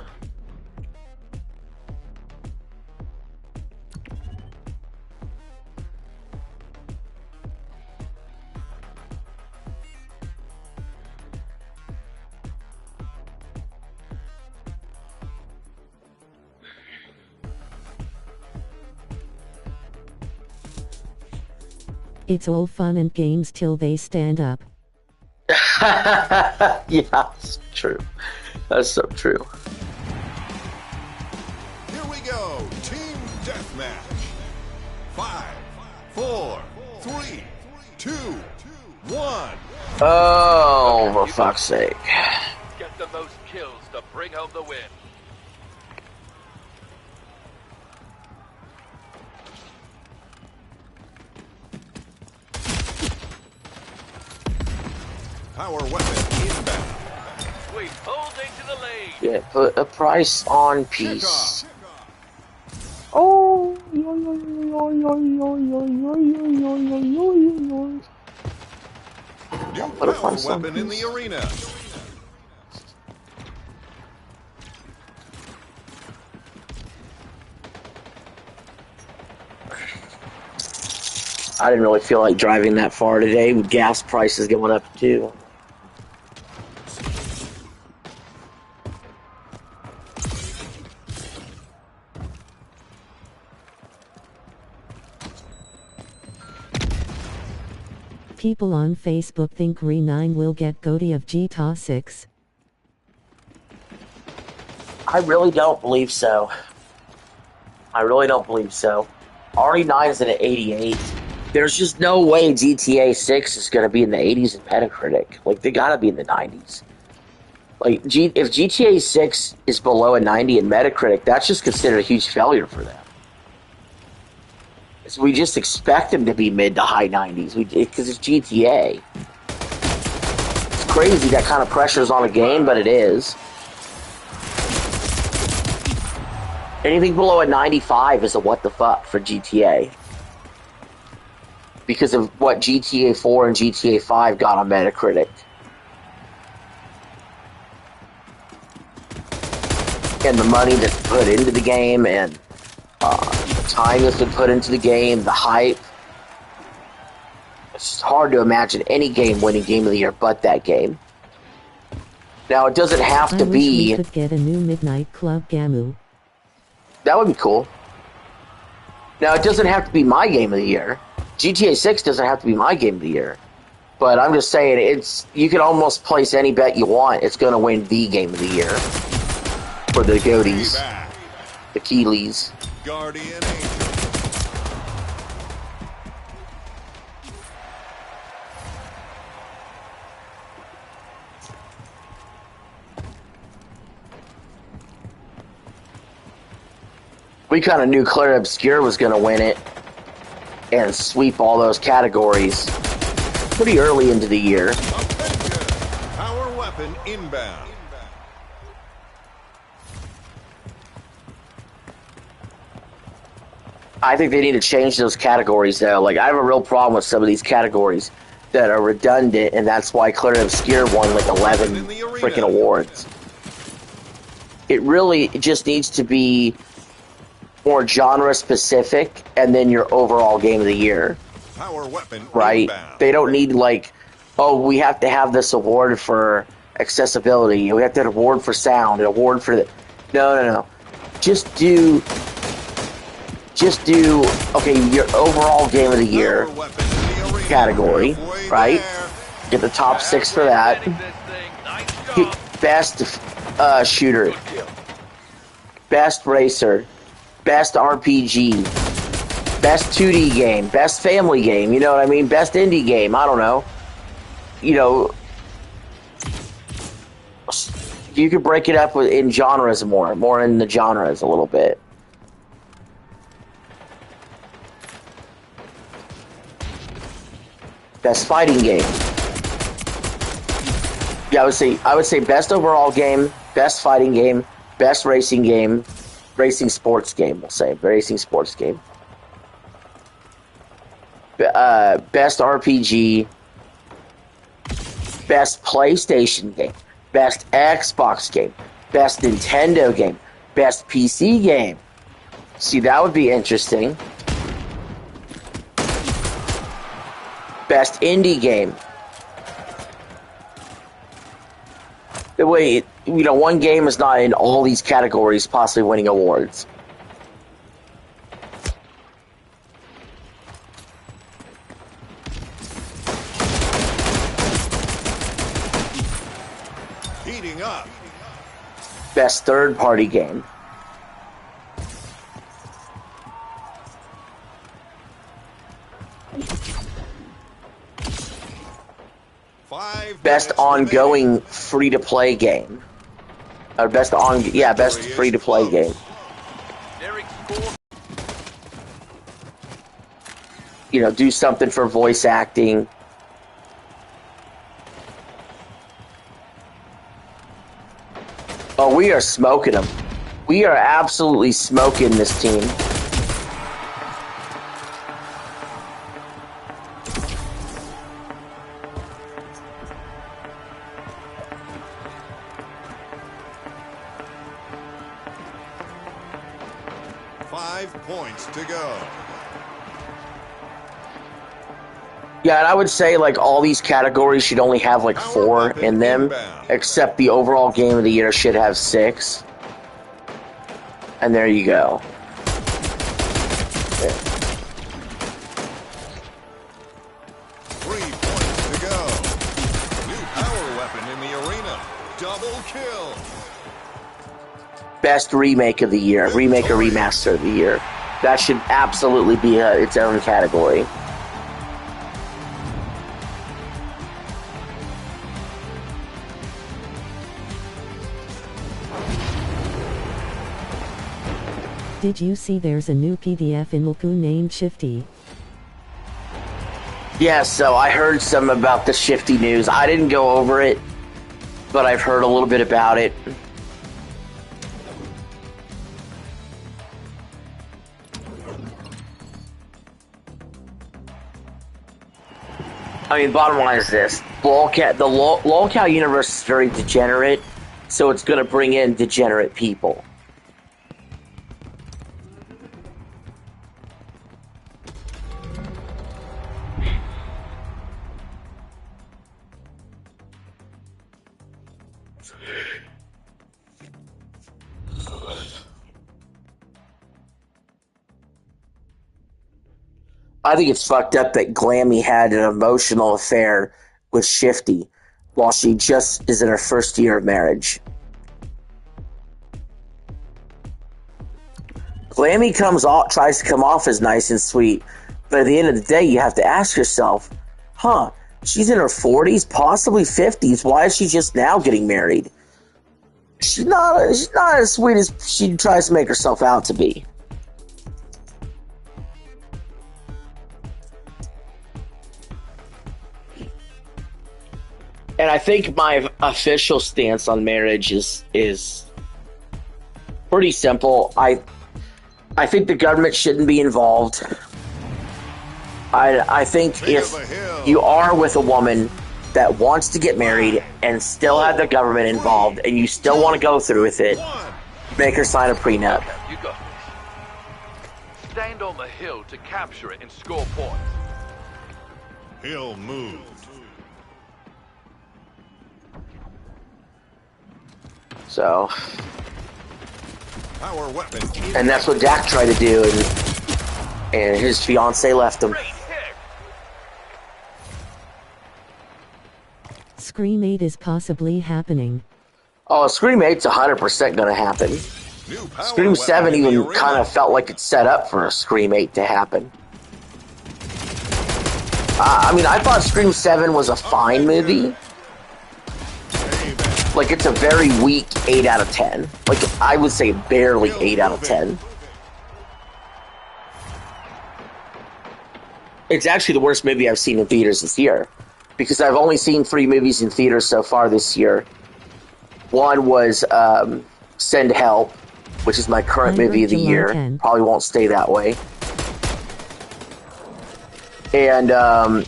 It's all fun and games till they stand up. Yeah, it's true. That's so true. Here we go. Team Deathmatch. 5, 4, 3, 2, 1. Oh, for fuck's sake. Get the most kills to bring home the win. Power weapon inbound. Sweep holding to the lead. Yeah, put a price on peace. Kickoff. Oh, New Put a power price on weapon in peace. the arena. I didn't really feel like driving that far today with gas prices going up too. People on Facebook think Re9 will get GOTY of GTA 6. I really don't believe so. I really don't believe so. RE9 is at an 88. There's just no way GTA 6 is going to be in the 80s in Metacritic. Like, they got to be in the 90s. Like, if GTA 6 is below a 90 in Metacritic, that's just considered a huge failure for them. So we just expect them to be mid to high 90s because it's GTA. It's crazy that kind of pressure is on a game, but it is. Anything below a 95 is a what the fuck for GTA. Because of what GTA 4 and GTA 5 got on Metacritic. And the money that's put into the game and the time that's been put into the game, the hype. It's hard to imagine any game winning Game of the Year but that game. Now, it doesn't have to I wish be... we could get a new Midnight Club Gamu. That would be cool. Now, it doesn't have to be my Game of the Year. GTA 6 doesn't have to be my Game of the Year. But I'm just saying, you can almost place any bet you want. It's going to win the Game of the Year. For the Goaties. The Keeleys. Guardian Angel. We kind of knew Claire Obscure was going to win it and sweep all those categories pretty early into the year. Attention. Power weapon inbound. I I think they need to change those categories, though. Like, I have a real problem with some of these categories. that are redundant, and that's why Clear and Obscure won like 11 freaking awards. It really just needs to be more genre specific, and then your overall game of the year. Power weapon Right? inbound. They don't need like, oh, we have to have this award for accessibility. We have to have an award for sound, an award for the. No. Just do. Okay, your overall game of the year Power weapon in the arena. category, Halfway right? there. Get the top 6 for that. This thing, nice job. Best shooter, Good kill. best racer, best RPG, best 2D game, best family game. You know what I mean? Best indie game. I don't know. You know, you could break it up in genres more in the genres a little bit. Best fighting game. Yeah, I would say best overall game, best fighting game, best racing game, racing sports game. We'll say racing sports game. Best RPG, best PlayStation game, best Xbox game, best Nintendo game, best PC game. See, that would be interesting. Best indie game. The way, one game is not in all these categories possibly winning awards. Heating up. Best third-party game. Best ongoing free-to-play game. Or best free-to-play game. Derek scored. Do something for voice acting. Oh, we are smoking them. We are absolutely smoking this team. Points to go. Yeah, and I would say like all these categories should only have like 4 in them, except the overall game of the year should have 6. And there you go. Yeah. 3 points to go. New power weapon in the arena. Double kill. Best remake of the year, remake or remaster of the year. That should absolutely be its own category. Did you see there's a new PDF in Mulku named Shifty? Yeah, so I heard some about the Shifty news. I didn't go over it, but I've heard a little bit about it. I mean, bottom line is this. The lolcow universe is very degenerate, so it's going to bring in degenerate people. I think it's fucked up that Glammy had an emotional affair with Shifty while she just is in her first year of marriage. Glammy tries to come off as nice and sweet, but at the end of the day, you have to ask yourself, she's in her 40s, possibly 50s. Why is she just now getting married? She's not as sweet as she tries to make herself out to be. And I think my official stance on marriage is pretty simple. I think the government shouldn't be involved. I think if you are with a woman that wants to get married and still have the government involved and you still want to go through with it, make her sign a prenup. You got this. Stand on the hill to capture it and score points. Hill moved. So, Power weapon. and that's what Dak tried to do, and his fiance left him. Great hit. Scream 8 is possibly happening. Oh, Scream 8's 100% going to happen. New power Scream weapon 7 in the even arena. kind of felt like it's set up for a Scream 8 to happen. I mean, I thought Scream 7 was a fine movie. Payback. Like, it's a very weak 8 out of 10. Like, I would say barely 8 out of 10. It's actually the worst movie I've seen in theaters this year. Because I've only seen 3 movies in theaters so far this year. One was Send Help, which is my current movie of the July year. 10. Probably won't stay that way. And I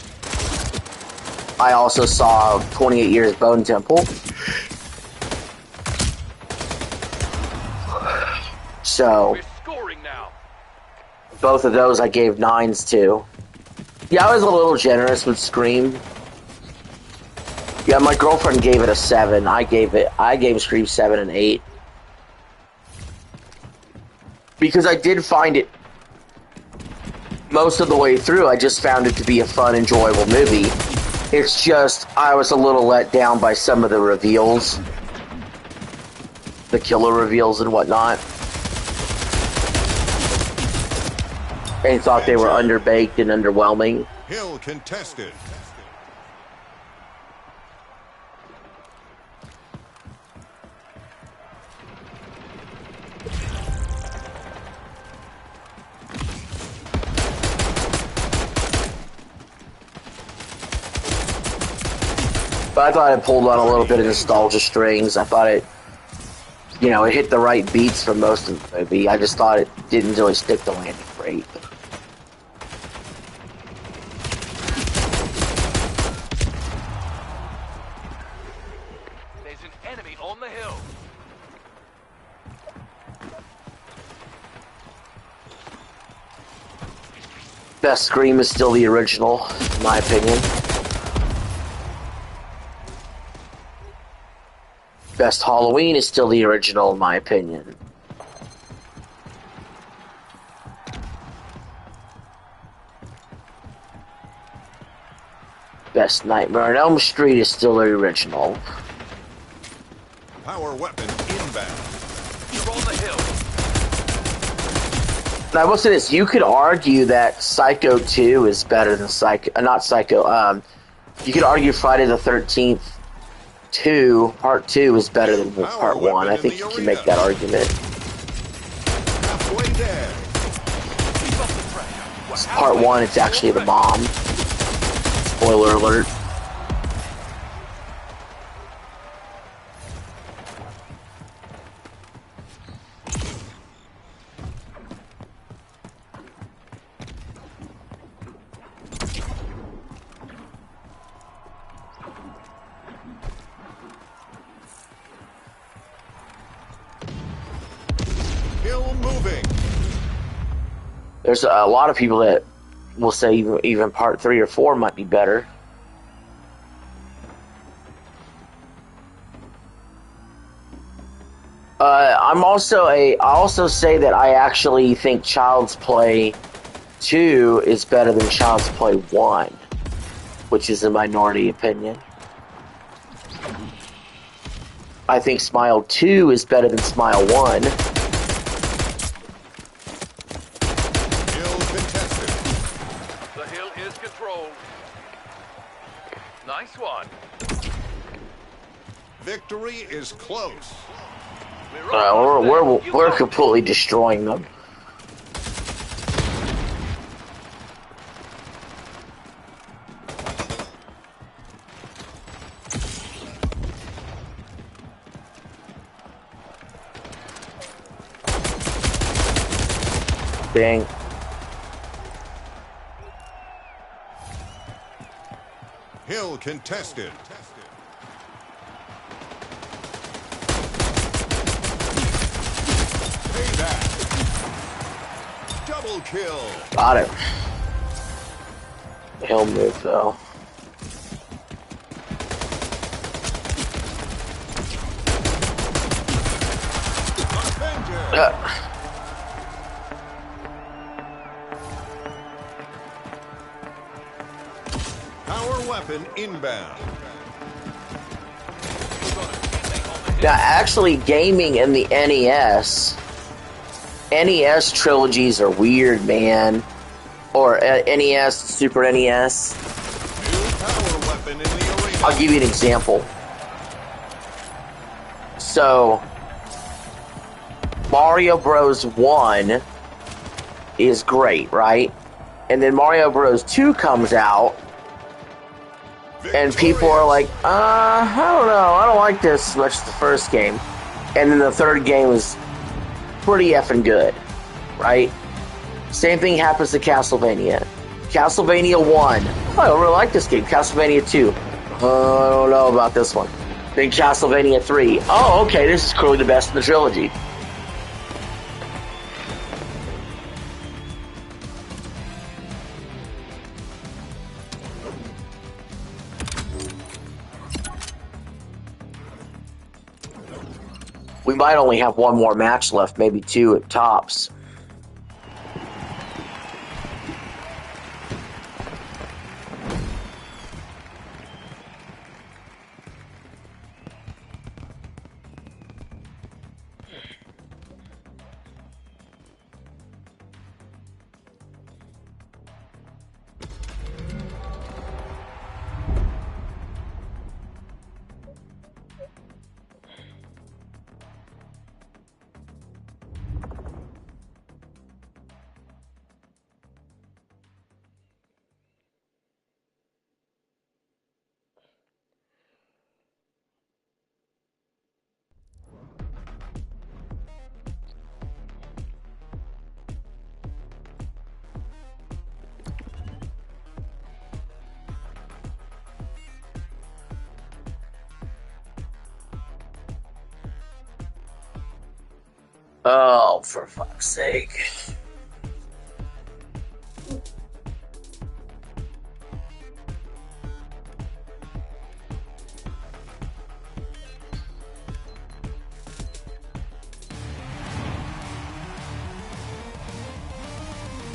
also saw 28 Years Bone Temple. So, We're scoring now. both of those I gave 9s to. Yeah, I was a little generous with Scream. Yeah, my girlfriend gave it a 7. I gave Scream 7 an 8. Because I did find it most of the way through, I just found it to be a fun, enjoyable movie. It's just, I was a little let down by some of the reveals. The killer reveals and whatnot. And thought they were underbaked and underwhelming. Hill contested. But I thought it pulled on a little bit of nostalgia strings. I thought it, you know, it hit the right beats for most of the movie. I just thought it didn't really stick the landing great. There's an enemy on the hill. Best Scream is still the original, in my opinion. Best Halloween is still the original, in my opinion. Best Nightmare on Elm Street is still the original. Power weapon inbound. You're on the hill. And I will say this, you could argue that Psycho 2 is better than you could argue Friday the 13th Part 2 is better than Part 1. I think you can make that argument. Halfway there. Keep up the pressure. Part 1, it's actually the mom. Spoiler alert. Hill moving. There's a lot of people that will say even Part 3 or 4 might be better. I also say that I actually think Child's Play 2 is better than Child's Play 1, which is a minority opinion. I think Smile 2 is better than Smile 1. Hill contested. The hill is controlled. Nice one. Victory is close. We're completely destroying them. Dang. Well contested. Payback. Double kill. Got it. He'll move though. Avenger. Power weapon inbound. Now, actually, gaming in the NES trilogies are weird, man. Or NES, Super NES. New power weapon in the arena. I'll give you an example. So, Mario Bros. 1 is great, right? And then Mario Bros. 2 comes out, and people are like, I don't know, I don't like this as much as the first game. And then the third game is pretty effing good, right? Same thing happens to Castlevania. Castlevania 1, I don't really like this game. Castlevania 2, I don't know about this one. Then Castlevania 3, oh, okay, this is clearly the best in the trilogy. We might only have one more match left, maybe two at tops. Oh, for fuck's sake.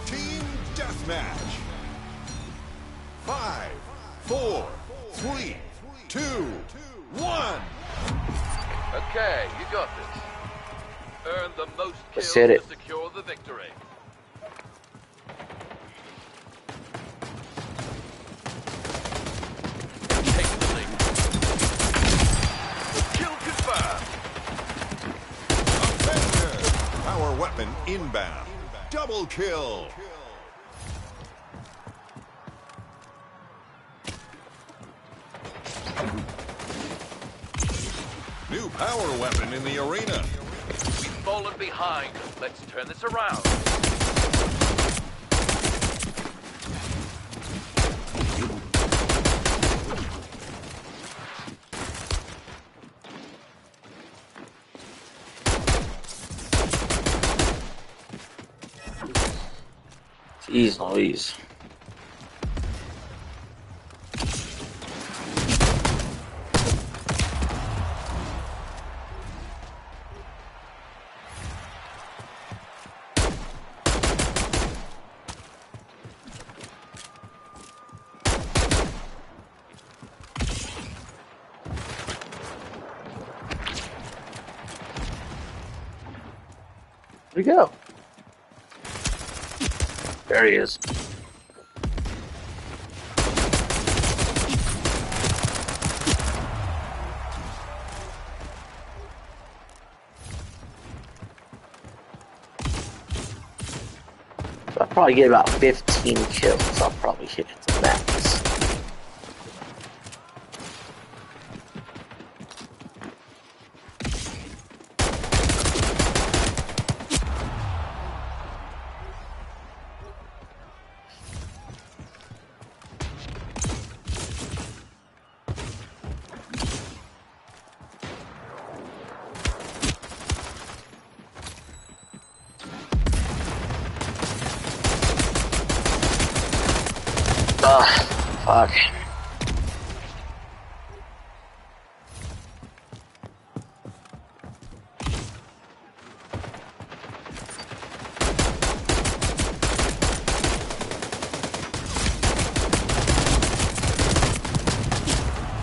Team Deathmatch. 5, 4, 3, 2, 1. Okay, you got this. Earn the most Let's kills hit it. to secure the victory. Take the lead. Kill confirmed. Avenger. Power weapon inbound. Double kill. New power weapon in the arena. We've fallen behind. Let's turn this around. Jeez Louise. Where'd he go? There he is. I'll probably get about 15 kills. I'll probably hit it to max. Fuck.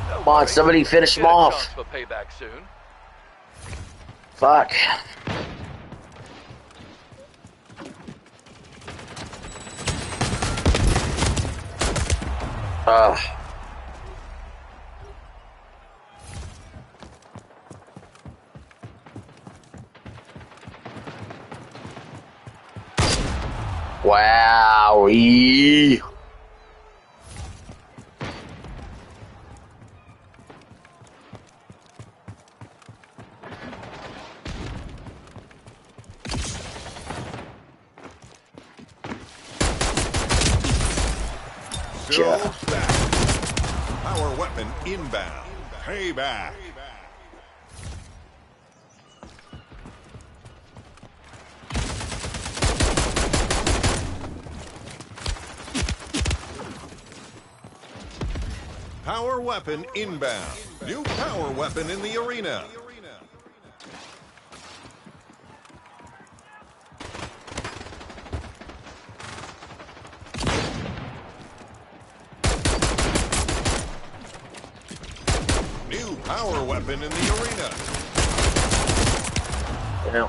Come on, somebody finish him Get a off. chance for payback soon. Fuck. Ugh. Wow. Still Yeah. back. Power weapon inbound. Payback. Power weapon inbound. New power weapon in the arena. New power weapon in the arena. Yeah.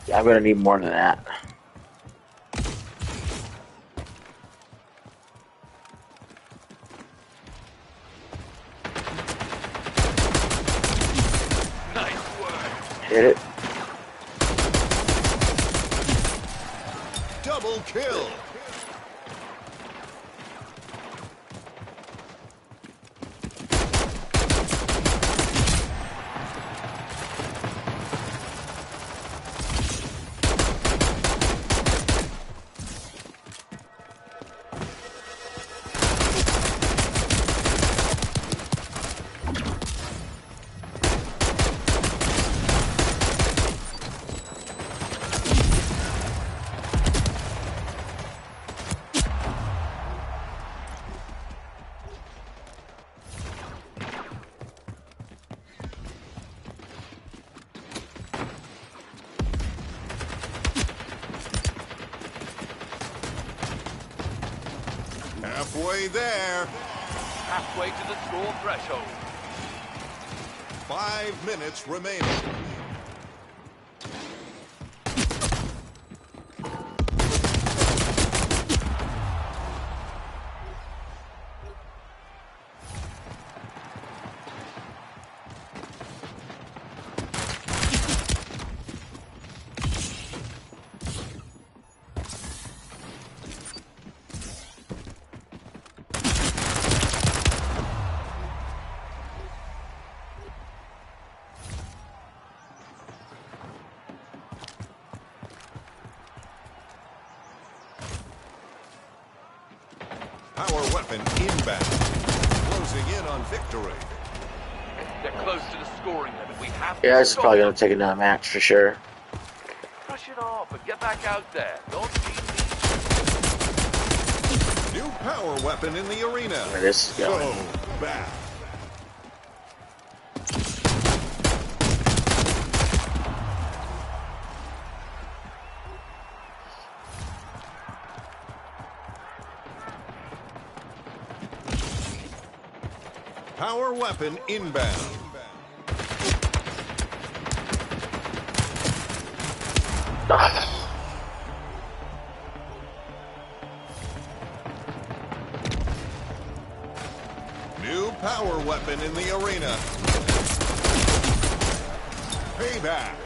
Yeah, I'm gonna need more than that. Nice work. Hit it. Double kill. Halfway there. Halfway to the score threshold. 5 minutes remaining. Power weapon inbound. Closing in on victory. They're close to the scoring limit. We have Yeah, to it's stop probably them. gonna take another match for sure. Brush it off and get back out there. Don't be New power weapon in the arena. Where this is going. So back. Power weapon inbound. New power weapon in the arena. Payback.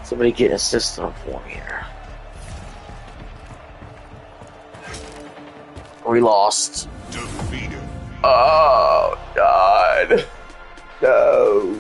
Somebody get a system for me here. We lost. Defeated. Oh, God. No.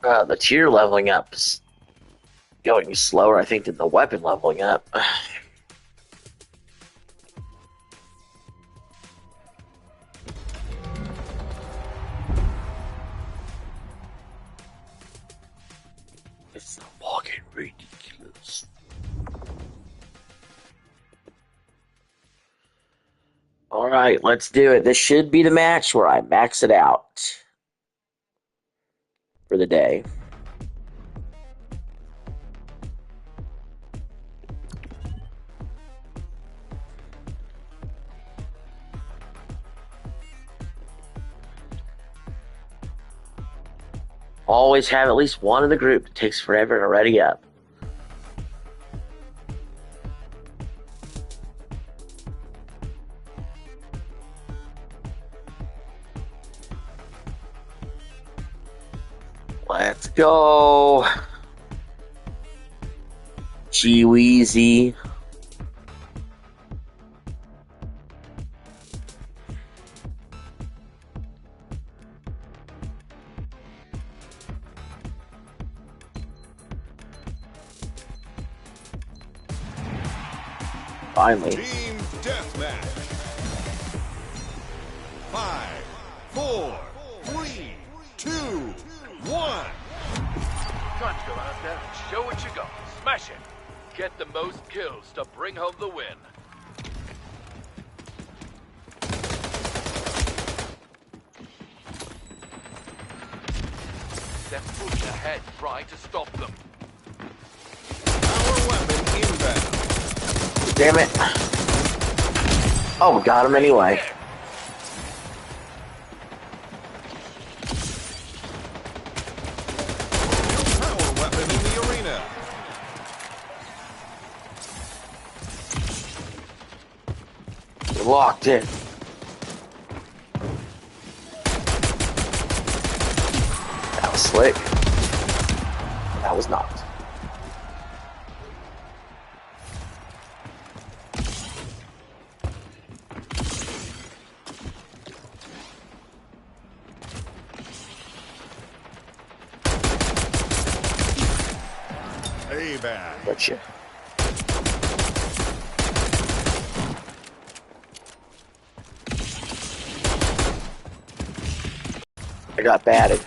The tier leveling up is going slower, I think, than the weapon leveling up. It's fucking ridiculous. Alright, let's do it. This should be the match where I max it out for the day. Always have at least one in the group that takes forever to ready up. Let's go. Gee-weezy. Finally. Team Deathmatch. 5, 4, 3, 2, 1. Time to go out there and show what you got. Smash it. Get the most kills to bring home the win. They're pushing ahead, trying to stop them. Power weapon inbound. Damn it. Oh, we got him anyway. Power weapon in the arena. We're locked in. That was slick. That was not. Payback. Gotcha. I got batted.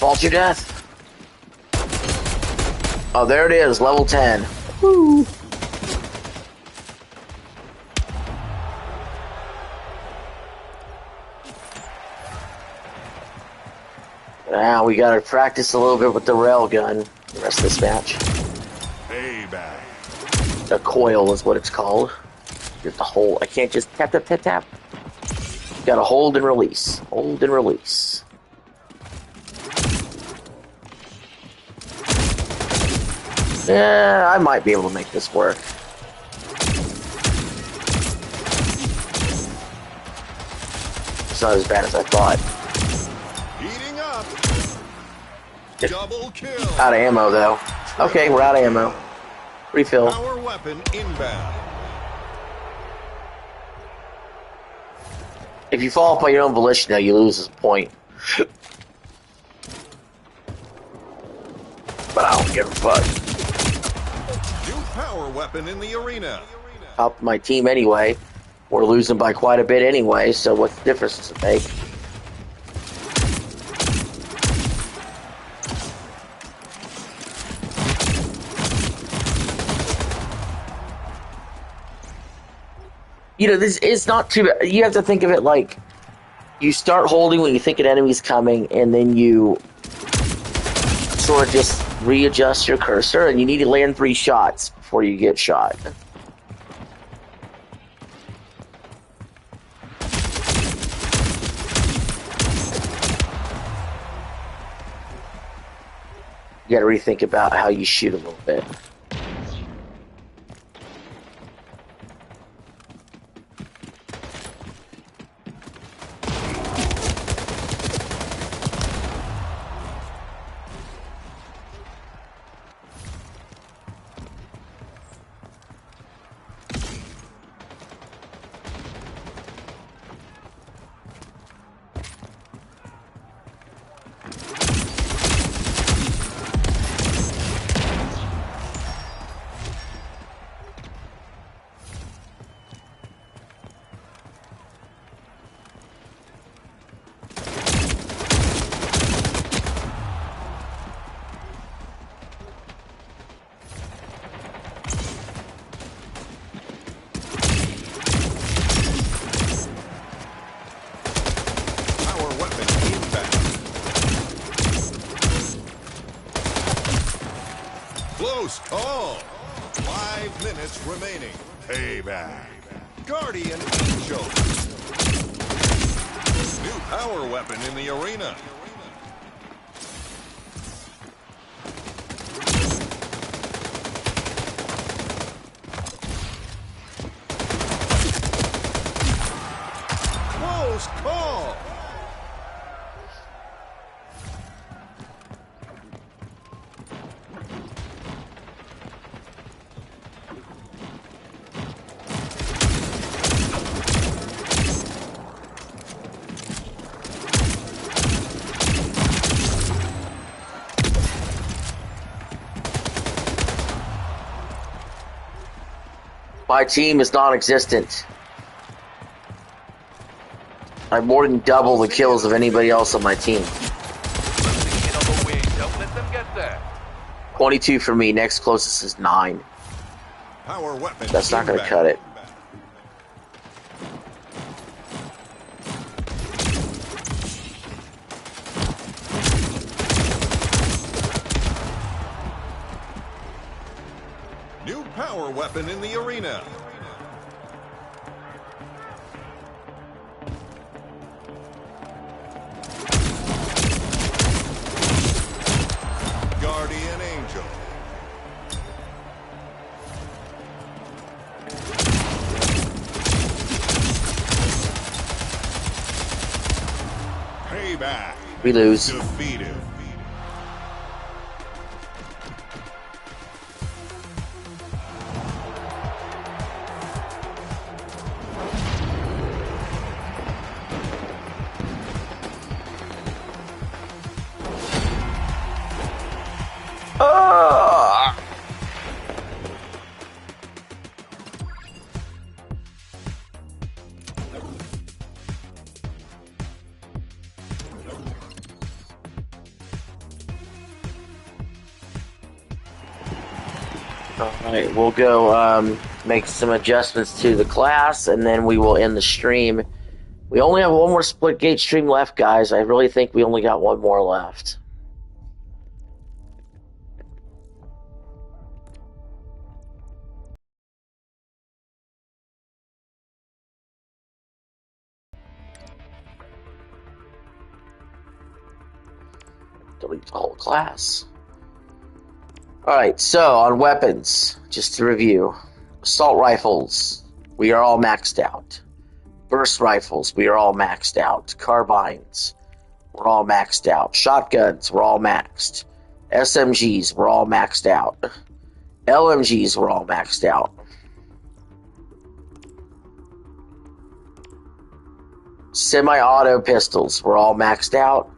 Fall to your death. Oh, there it is, level 10. Woo. Now we gotta practice a little bit with the railgun the rest of this match. Payback. The coil is what it's called. Just the hold. I can't just tap, tap, tap, tap. Gotta hold and release. Hold and release. Yeah, I might be able to make this work. It's not as bad as I thought. Heating up. Double kill. Out of ammo, though. Okay, we're out of ammo. Refill. Power weapon inbound. If you fall off by your own volition, though, you lose a point. But I don't give a fuck. New power weapon in the arena. Help my team anyway. We're losing by quite a bit anyway, so what's the difference does it make? You know, this is not too bad. You have to think of it like you start holding when you think an enemy's coming, and then you sort of just readjust your cursor, and you need to land 3 shots before you get shot. You gotta rethink about how you shoot a little bit. Power weapon inbound. Close call. 5 minutes remaining. Payback. Guardian Angel. New power weapon in the arena. Close call. My team is non-existent. I have more than double the kills of anybody else on my team. Get on the wing. Don't let them get there. 22 for me. Next closest is 9. Power weapon That's not going to inbound. cut it. New power weapon in the arena. Guardian Angel. Payback. We lose. Defeated. Ah! Alright, we'll go make some adjustments to the class, and then we will end the stream. We only have one more Splitgate stream left, guys. I really think we only got one more left. Delete the whole class. Alright, so on weapons, just to review. Assault rifles, we are all maxed out. Burst rifles, we are all maxed out. Carbines, we're all maxed out. Shotguns, we're all maxed. SMGs, we're all maxed out. LMGs, we're all maxed out. Semi-auto pistols, we're all maxed out.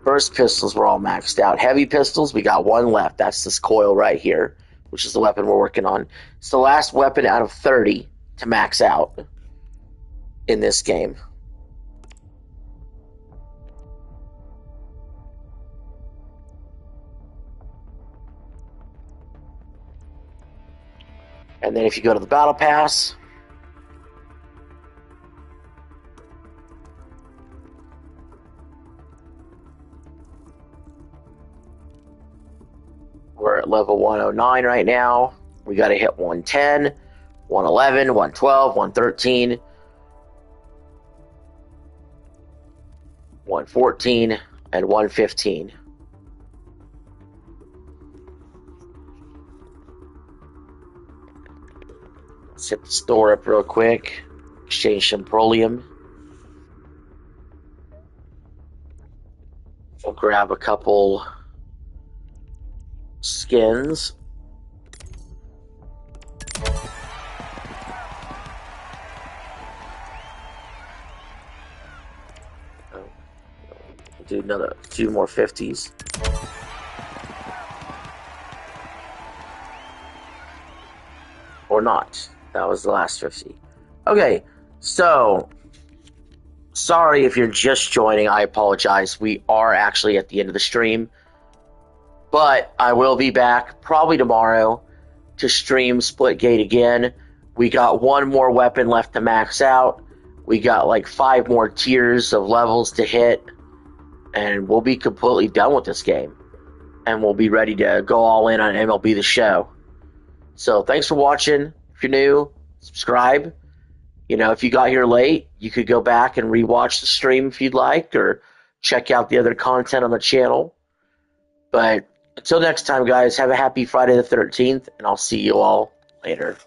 Burst pistols, we're all maxed out. Heavy pistols, we got one left. That's this coil right here, which is the weapon we're working on. It's the last weapon out of 30 to max out in this game. And then if you go to the battle pass, at level 109 right now. We got to hit 110, 111, 112, 113, 114, and 115. Let's hit the store up real quick. Exchange some petroleum. We'll grab a couple skins. Do another 2 more 50s. Or not. That was the last 50. Okay, so sorry if you're just joining. I apologize. We are actually at the end of the stream. But I will be back probably tomorrow to stream Splitgate again. We got one more weapon left to max out. We got like 5 more tiers of levels to hit. And we'll be completely done with this game. And we'll be ready to go all in on MLB The Show. So thanks for watching. If you're new, subscribe. You know, if you got here late, you could go back and rewatch the stream if you'd like, or check out the other content on the channel. But until next time, guys, have a happy Friday the 13th, and I'll see you all later.